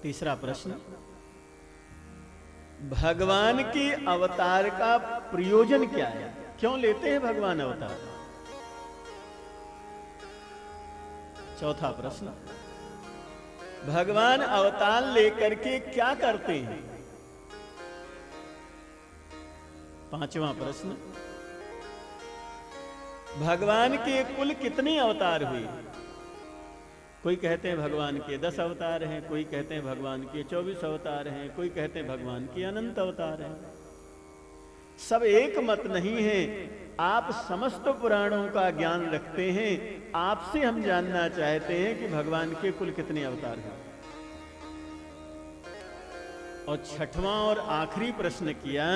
तीसरा प्रश्न, भगवान के अवतार का प्रयोजन क्या है? क्यों लेते हैं भगवान अवतार? चौथा प्रश्न, भगवान अवतार लेकर के क्या करते हैं? पांचवा प्रश्न, भगवान के कुल कितने अवतार हुए? कोई कहते हैं भगवान के 10 अवतार हैं, कोई कहते हैं भगवान के 24 अवतार हैं, कोई कहते हैं भगवान के अनंत अवतार हैं। सब एक मत नहीं है। आप समस्त पुराणों का ज्ञान रखते हैं, आपसे हम जानना चाहते हैं कि भगवान के कुल कितने अवतार हैं। और छठवां और आखिरी प्रश्न किया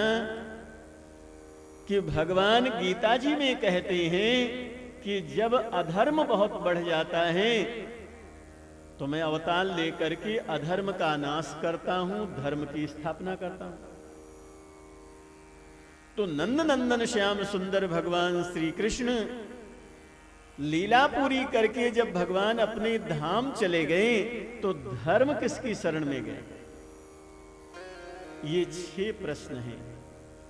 कि भगवान गीता जी में कहते हैं कि जब अधर्म बहुत बढ़ जाता है तो मैं अवतार लेकर के अधर्म का नाश करता हूं, धर्म की स्थापना करता हूं। तो नंद नंदन श्याम सुंदर भगवान श्री कृष्ण लीला पूरी करके जब भगवान अपने धाम चले गए तो धर्म किसकी शरण में गए? ये 6 प्रश्न हैं,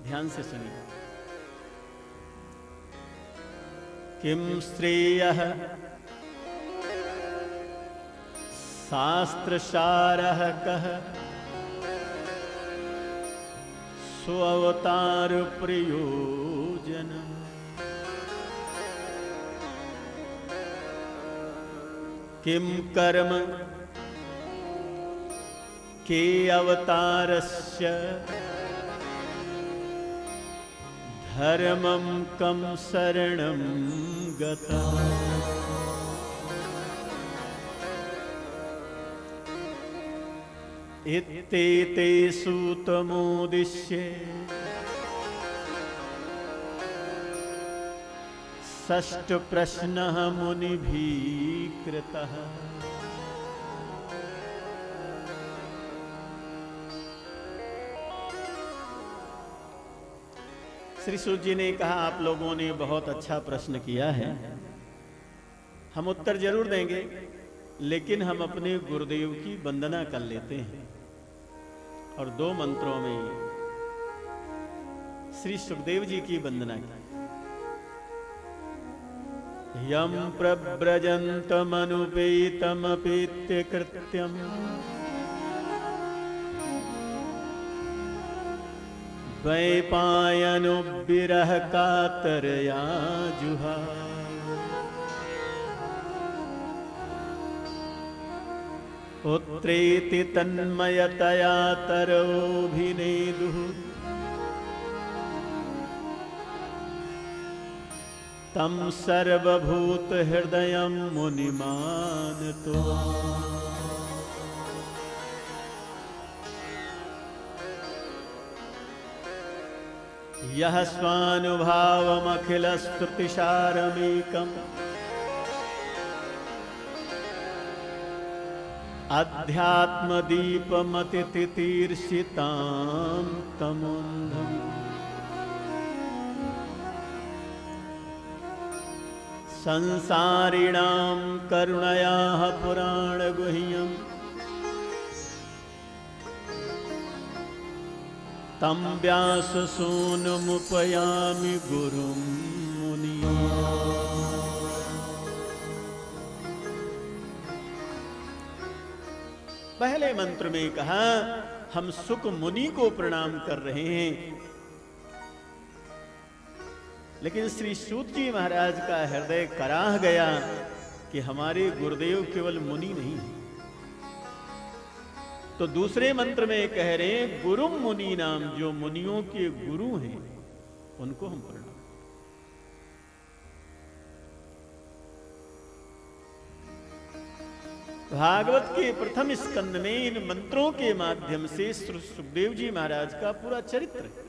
ध्यान से सुनिए। किम श्रेयः शास्त्रसारः कः स्वावतार प्रयोजन। किम कर्म के अवतारस्य धर्मं कम शरणं गता। इत्येते सूतमुद्दिश्य षष्ठ प्रश्नः मुनिभिः कृतः। श्री सूत जी ने कहा, आप लोगों ने बहुत अच्छा प्रश्न किया है, हम उत्तर जरूर देंगे, लेकिन हम अपने गुरुदेव की वंदना कर लेते हैं और 2 मंत्रों में श्री सुखदेव जी की वंदना की। यम प्रव्रजन्तमनुपेतमपेत्य कृत्यम द्वैपायनो विरह कातरया जुहा। पुत्रेति तन्मयतया तरोभिनेदुः तम सर्वभूत हृदयं मुनिमानतो। यः स्वानुभावमखिलस्तुतिसारमेकम् अध्यात्मदीपमतितितीर्षितां तमुन्धम्। संसारिणां करुणयाः पुराणगुह्यम् तम व्यास सूनुमुपयामि गुरुं मुनि। पहले मंत्र में कहा हम सुक मुनि को प्रणाम कर रहे हैं, लेकिन श्री सूत जी महाराज का हृदय कराह गया कि हमारे गुरुदेव केवल मुनि नहीं है। तो दूसरे मंत्र में कह रहे हैं गुरुम मुनि नाम, जो मुनियों के गुरु हैं उनको हम प्रणाम। भागवत के प्रथम स्कंद में इन मंत्रों के माध्यम से सुखदेव जी महाराज का पूरा चरित्र है।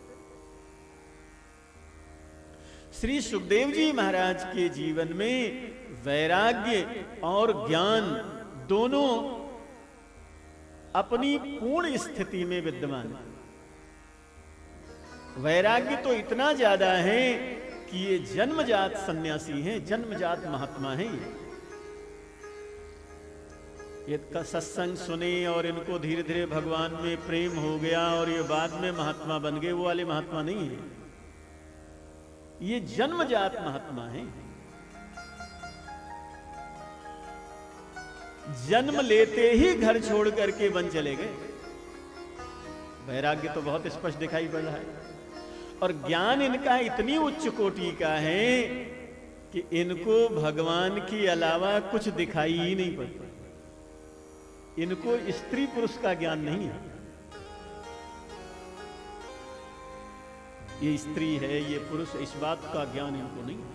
श्री सुखदेव जी महाराज के जीवन में वैराग्य और ज्ञान दोनों अपनी पूर्ण स्थिति में विद्यमान है। वैराग्य तो इतना ज्यादा है कि ये जन्मजात सन्यासी हैं, जन्मजात महात्मा हैं। ये सत्संग सुने और इनको धीरे धीरे भगवान में प्रेम हो गया और ये बाद में महात्मा बन गए, वो वाले महात्मा नहीं है। ये जन्मजात महात्मा हैं। जन्म लेते ही घर छोड़ करके वन चले गए। वैराग्य तो बहुत स्पष्ट दिखाई पड़ रहा है। और ज्ञान इनका इतनी उच्च कोटि का है कि इनको भगवान के अलावा कुछ दिखाई ही नहीं पड़ता। इनको स्त्री पुरुष का ज्ञान नहीं है। ये स्त्री है, ये पुरुष, इस बात का ज्ञान इनको नहीं है।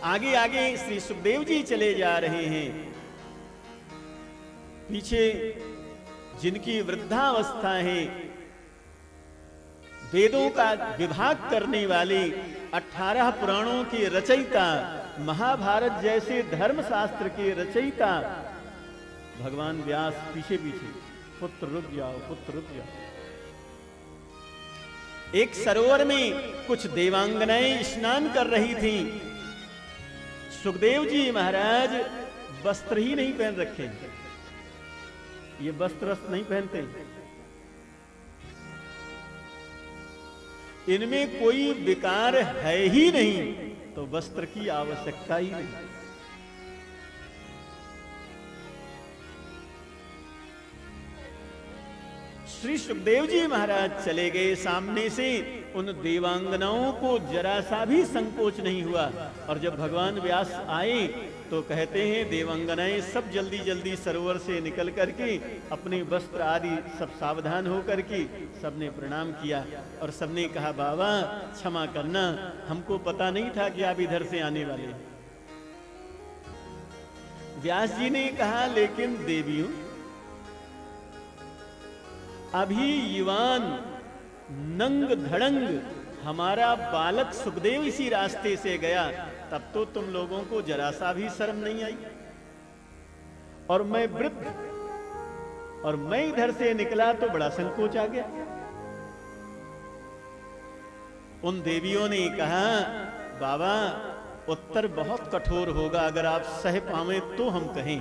आगे आगे श्री सुखदेव जी चले जा रहे हैं। पीछे जिनकी वृद्धावस्था है, वेदों का विभाग करने वाले 18 पुराणों के रचयिता, महाभारत जैसे धर्मशास्त्र के रचयिता भगवान व्यास पीछे पीछे, पुत्र रुक जाओ, पुत्र रुक जाओ। एक सरोवर में कुछ देवांगनाएं स्नान कर रही थीं। सुखदेव जी महाराज वस्त्र ही नहीं पहन रखे। ये वस्त्र नहीं पहनते। इनमें कोई विकार है ही नहीं, तो वस्त्र की आवश्यकता ही नहीं। श्री सुखदेव जी महाराज चले गए। सामने से उन देवांगनाओं को जरा सा भी संकोच नहीं हुआ। और जब भगवान व्यास आए तो कहते हैं देवांगनाएं सब जल्दी जल्दी सरोवर से निकल करके अपने वस्त्र आदि सब सावधान होकर के सबने प्रणाम किया। और सबने कहा बाबा क्षमा करना, हमको पता नहीं था कि आप इधर से आने वाले। व्यास जी ने कहा लेकिन देवियों, अभी युवान नंग धड़ंग हमारा बालक सुखदेव इसी रास्ते से गया, तब तो तुम लोगों को जरा सा भी शर्म नहीं आई। और मैं वृद्ध और मैं इधर से निकला तो बड़ा संकोच आ गया। उन देवियों ने कहा बाबा उत्तर बहुत कठोर होगा, अगर आप सह पावे तो हम कहें,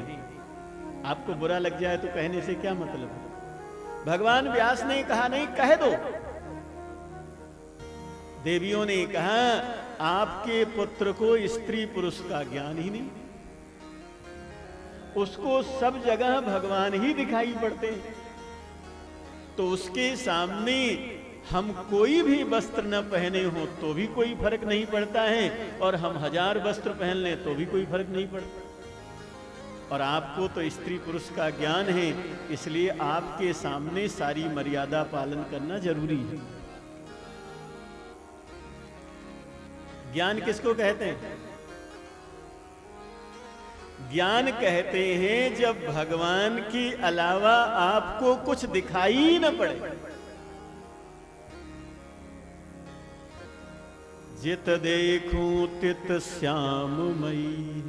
आपको बुरा लग जाए तो कहने से क्या मतलब है। भगवान व्यास ने कहा नहीं, कह दो। देवियों ने कहा आपके पुत्र को स्त्री पुरुष का ज्ञान ही नहीं, उसको सब जगह भगवान ही दिखाई पड़ते हैं, तो उसके सामने हम कोई भी वस्त्र न पहने हो तो भी कोई फर्क नहीं पड़ता है, और हम 1000 वस्त्र पहन लें तो भी कोई फर्क नहीं पड़ता। और आपको तो स्त्री पुरुष का ज्ञान है, इसलिए आपके सामने सारी मर्यादा पालन करना जरूरी है। ज्ञान किसको कहते हैं? ज्ञान कहते हैं जब भगवान के अलावा आपको कुछ दिखाई न पड़े। जित देखूं तित श्याममयी,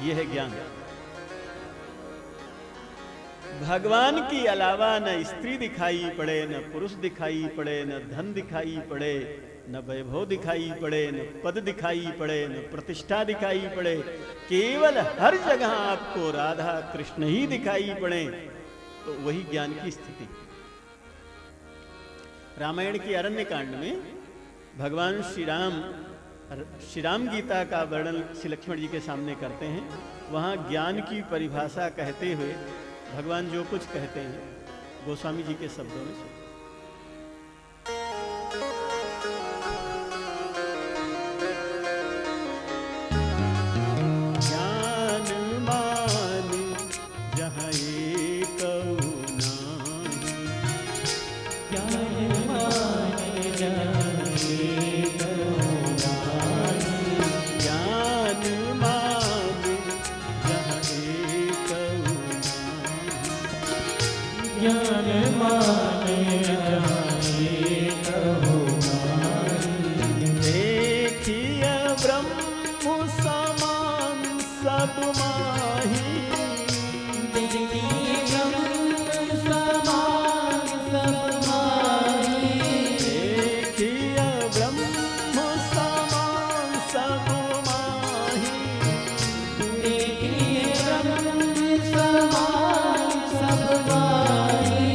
यह है ज्ञान। भगवान के अलावा न स्त्री दिखाई पड़े, न पुरुष दिखाई पड़े, न धन दिखाई पड़े, न वैभव दिखाई पड़े, न पद दिखाई पड़े, न प्रतिष्ठा दिखाई पड़े, केवल हर जगह आपको राधा कृष्ण ही दिखाई पड़े, तो वही ज्ञान की स्थिति। रामायण के अरण्य कांड में भगवान श्री राम गीता का वर्णन श्री लक्ष्मण जी के सामने करते हैं। वहां ज्ञान की परिभाषा कहते हुए भगवान जो कुछ कहते हैं गोस्वामी जी के शब्दों में सुनो। ज्ञान मान जहाँ एक नाही, ज्ञान मान जहाँ एक नाही, ज्ञान मान जहाँ एक नाही, ज्ञान मान जहाँ एक नाही, देखिए ब्रह्म समान सब माही, देखिए ब्रह्म समान सब माही, देखिए ब्रह्म समान सब माही, देखिए ब्रह्म समान सब माही,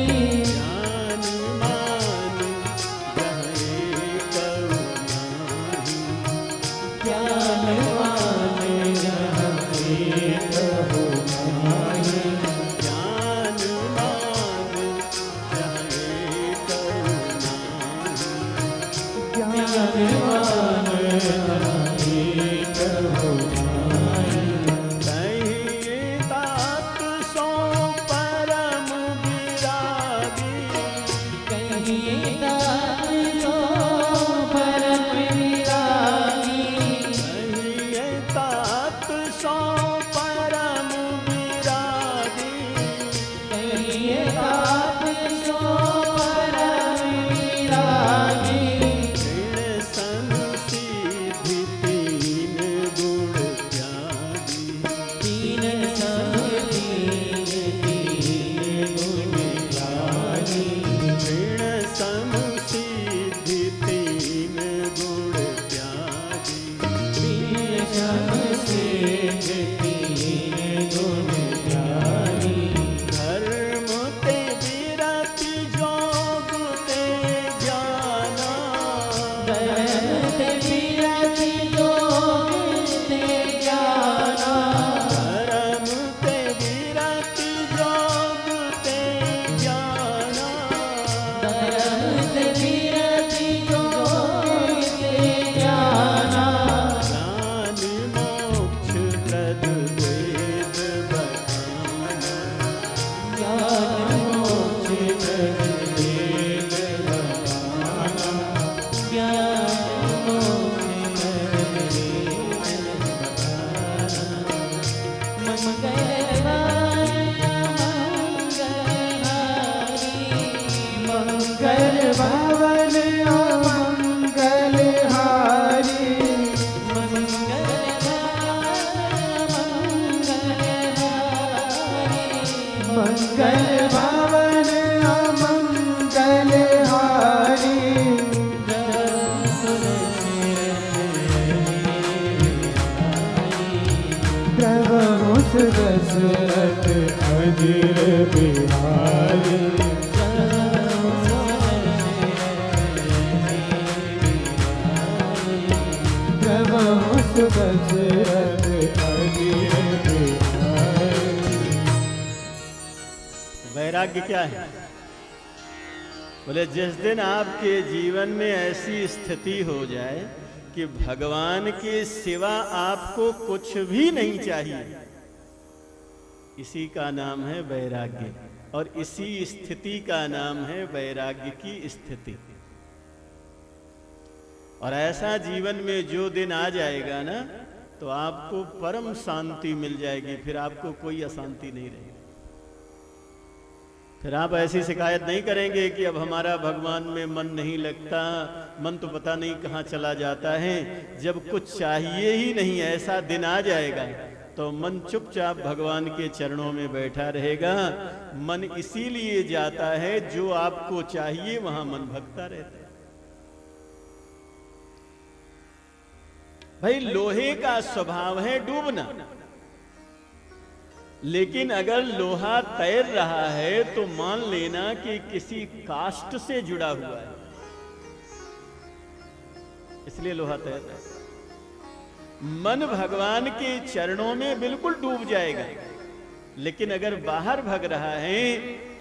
ज्ञान मान जहाँ एक नाही, ज्ञान मान जहाँ एक नाही, ज्ञान मान जहाँ एक नाही, ज्ञान मान जहाँ एक नाही, कहीं तात सो परम विरागी, कहीं दासो परम विरागी, कहीं तात सो परम विरागी, कहीं दासो परम विरागी, ऋण संसिद्धि तीन गुण त्यागी, तीन संगीन तीन गुण त्यागी, ऋण संसिद्धि तीन गुण त्यागी, तीन संगीन तीन गुण त्यागी, धर्म ते विरति जोग ते ज्ञाना, धर्म ते विरति जोग ते ज्ञाना, धर्म ते विरति जोग ते ज्ञाना, धर्म ते विरति जोग ते ज्ञाना, ज्ञान मोक्ष प्रद वेद बखाना, ज्ञान मोक्ष प्रद वेद बखाना, ज्ञान मोक्ष प्रद वेद बखाना, मंगल भवन मंगल हारी, मंगल मंगल भवन मंगल हारी, प्रभु दशरथ अजिर बिहारी, प्रभु दशरथ अजिर बिहारी। वैराग्य क्या है? बोले जिस दिन आपके जीवन में ऐसी स्थिति हो जाए कि भगवान के सिवा आपको कुछ भी नहीं चाहिए, इसी का नाम है वैराग्य, और इसी स्थिति का नाम है वैराग्य की स्थिति। और ऐसा जीवन में जो दिन आ जाएगा ना, तो आपको परम शांति मिल जाएगी, फिर आपको कोई अशांति नहीं रहेगी। फिर आप ऐसी शिकायत नहीं करेंगे कि अब हमारा भगवान में मन नहीं लगता, मन तो पता नहीं कहाँ चला जाता है। जब कुछ चाहिए ही नहीं, ऐसा दिन आ जाएगा तो मन चुपचाप भगवान के चरणों में बैठा रहेगा। मन इसीलिए जाता है जो आपको चाहिए वहां मन भगता रहता है। भाई लोहे का स्वभाव है डूबना, लेकिन अगर लोहा तैर रहा है तो मान लेना कि किसी कास्ट से जुड़ा हुआ है, इसलिए लोहा तैर रहा है। मन भगवान के चरणों में बिल्कुल डूब जाएगा, लेकिन अगर बाहर भग रहा है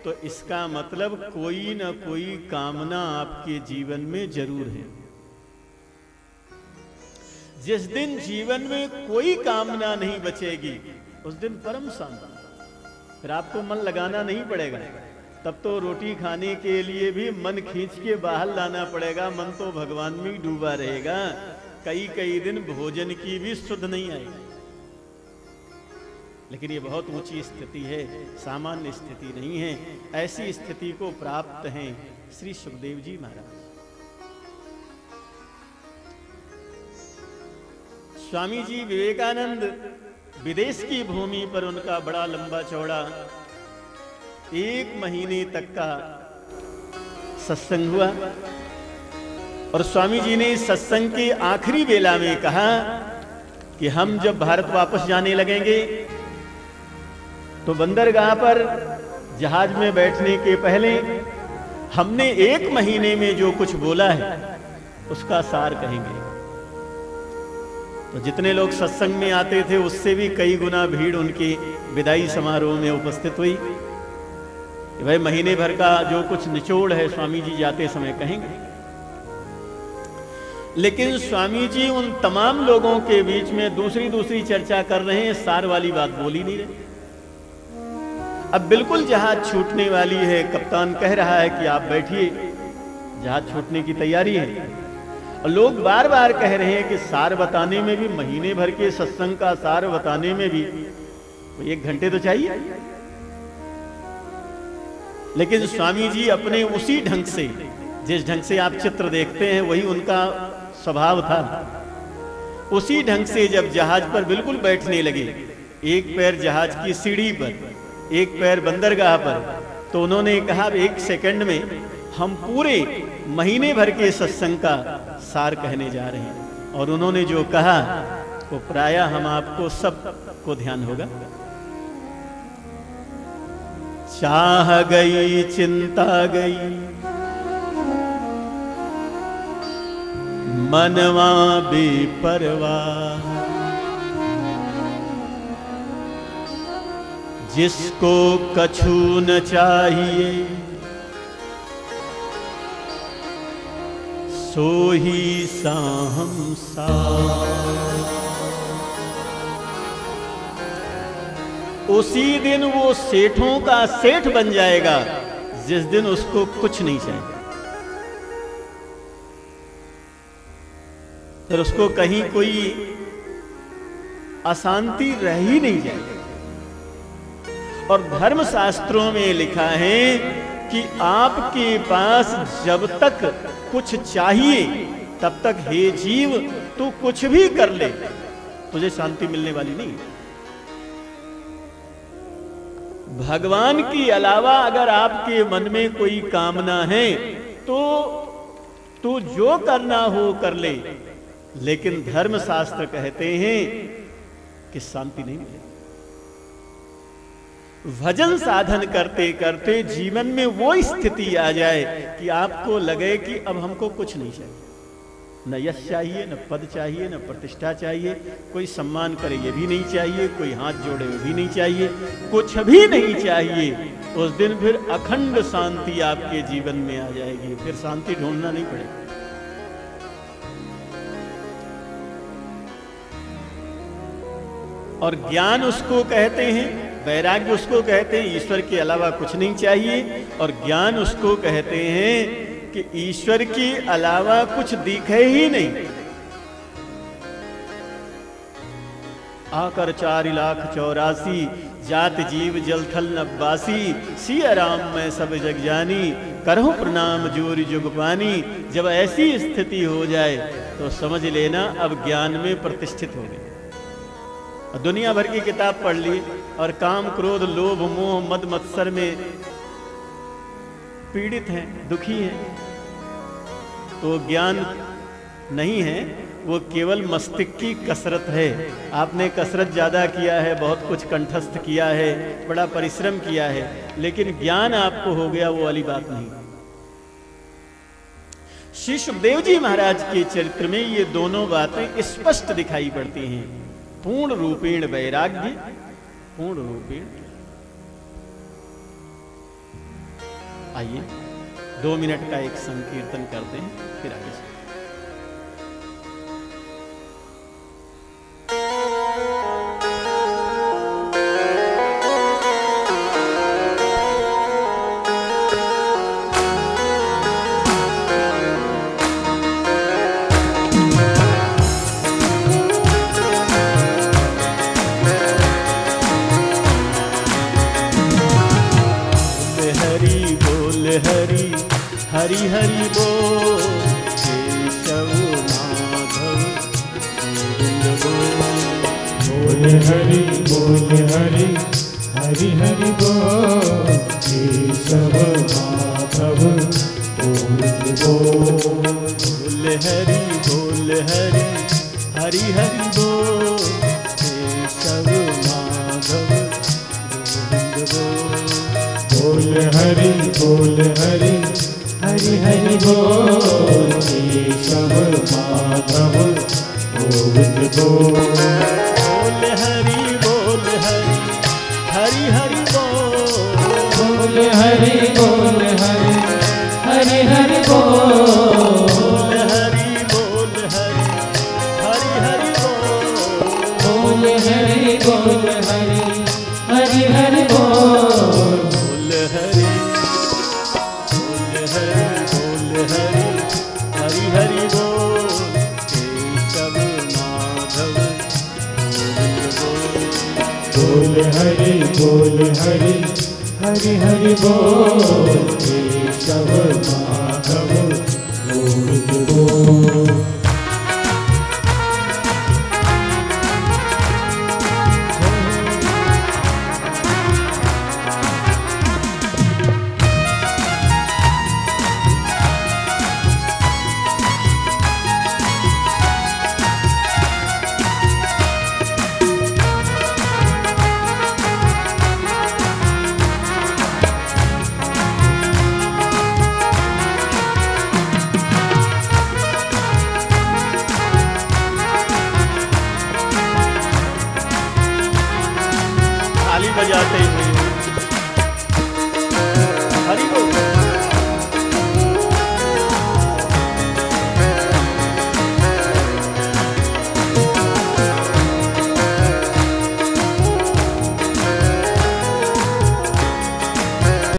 तो इसका मतलब कोई ना कोई कामना आपके जीवन में जरूर है। जिस दिन जीवन में कोई कामना नहीं बचेगी उस दिन परम शांति। फिर आपको मन लगाना नहीं पड़ेगा, तब तो रोटी खाने के लिए भी मन खींच के बाहर लाना पड़ेगा, मन तो भगवान में ही डूबा रहेगा। कई कई दिन भोजन की भी सुध नहीं आएगी। लेकिन ये बहुत ऊंची स्थिति है, सामान्य स्थिति नहीं है। ऐसी स्थिति को प्राप्त हैं श्री सुखदेव जी महाराज। स्वामी जी विवेकानंद विदेश की भूमि पर उनका बड़ा लंबा चौड़ा 1 महीने तक का सत्संग हुआ, और स्वामी जी ने सत्संग के आखिरी बेला में कहा कि हम जब भारत वापस जाने लगेंगे तो बंदरगाह पर जहाज में बैठने के पहले हमने 1 महीने में जो कुछ बोला है उसका सार कहेंगे। तो जितने लोग सत्संग में आते थे उससे भी कई गुना भीड़ उनके विदाई समारोह में उपस्थित हुई। भाई महीने भर का जो कुछ निचोड़ है स्वामी जी जाते समय कहेंगे। लेकिन स्वामी जी उन तमाम लोगों के बीच में दूसरी चर्चा कर रहे हैं, सार वाली बात बोली नहीं रहे। अब बिल्कुल जहाज छूटने वाली है, कप्तान कह रहा है कि आप बैठिए, जहाज छूटने की तैयारी है, और लोग बार बार कह रहे हैं कि सार बताने में भी, महीने भर के सत्संग का सार बताने में भी 1 घंटे तो चाहिए। लेकिन स्वामी जी अपने उसी ढंग से, जिस ढंग से आप चित्र देखते हैं वही उनका स्वभाव था, उसी ढंग से जब जहाज पर बिल्कुल बैठने लगे, एक पैर जहाज की सीढ़ी पर, एक पैर बंदरगाह पर, तो उन्होंने कहा 1 सेकंड में हम पूरे महीने भर के सत्संग का सार कहने जा रहे हैं। और उन्होंने जो कहा वो प्राय हम आपको सबको ध्यान होगा। चाह गई चिंता गई मनवा बेपरवाह, जिसको कछु न चाहिए सो ही साहंसा। उसी दिन वो सेठों का सेठ बन जाएगा जिस दिन उसको कुछ नहीं चाहिए। फिर उसको कहीं कोई अशांति रह ही नहीं जाएगी। और धर्म शास्त्रों में लिखा है कि आपके पास जब तक कुछ चाहिए तब तक हे जीव तू कुछ भी कर ले, तुझे शांति मिलने वाली नहीं। भगवान के अलावा अगर आपके मन में कोई कामना है तो तू जो करना हो कर ले, लेकिन धर्म शास्त्र कहते हैं कि शांति नहीं मिलेगी। भजन साधन करते करते जीवन में वो स्थिति आ जाए कि आपको लगे कि अब हमको कुछ नहीं चाहिए, न यश चाहिए, न पद चाहिए, न प्रतिष्ठा चाहिए, कोई सम्मान करे ये भी नहीं चाहिए, कोई हाथ जोड़े वो भी नहीं चाहिए, कुछ भी नहीं चाहिए। उस दिन फिर अखंड शांति आपके जीवन में आ जाएगी। फिर शांति ढूंढना नहीं पड़ेगा। और ज्ञान उसको कहते हैं, वैराग्य उसको कहते हैं ईश्वर के अलावा कुछ नहीं चाहिए, और ज्ञान उसको कहते हैं कि ईश्वर के अलावा कुछ दिखे ही नहीं। आकर 4,84,000 जात जीव जलथल नब्बासी, सिया राम मैं सब जग जानी, करहूं प्रणाम जोर जुग पानी। जब ऐसी स्थिति हो जाए तो समझ लेना अब ज्ञान में प्रतिष्ठित हो गए। दुनिया भर की किताब पढ़ ली और काम क्रोध लोभ मोह मद मत्सर में पीड़ित हैं, दुखी हैं, तो ज्ञान नहीं है, वो केवल मस्तिष्क की कसरत है। आपने कसरत ज्यादा किया है, बहुत कुछ कंठस्थ किया है, बड़ा परिश्रम किया है, लेकिन ज्ञान आपको हो गया, वो वाली बात नहीं। श्री सुखदेव जी महाराज के चरित्र में ये दोनों बातें स्पष्ट दिखाई पड़ती हैं। पूर्ण रूपेण वैराग्य, पूर्ण रूपेण। आइए 2 मिनट का एक संकीर्तन करते हैं, फिर आगे चलते हैं। हरि हरि बोल केशव माधव गोविंद बोल हरि बोल हरि हरि हरि बोल केशव माधव गोविंद बोल हरि बोल हरि हरि हरि बोल केशव माधव गोविंद बोल हरि बोल हरि हरि हरि बोल केशव माधव गोविंद बोल हरि बोल हरि हरि हरि बोल हरि बोल हरि हरि हरि बोल हरि बोल हरि हरि हरि बोल हरि बोल हरि हरि हरि बोल हरि हरि हरि बोल केशव माधव बोल हरि बोल हरि हरि हरि बोल केशव माधव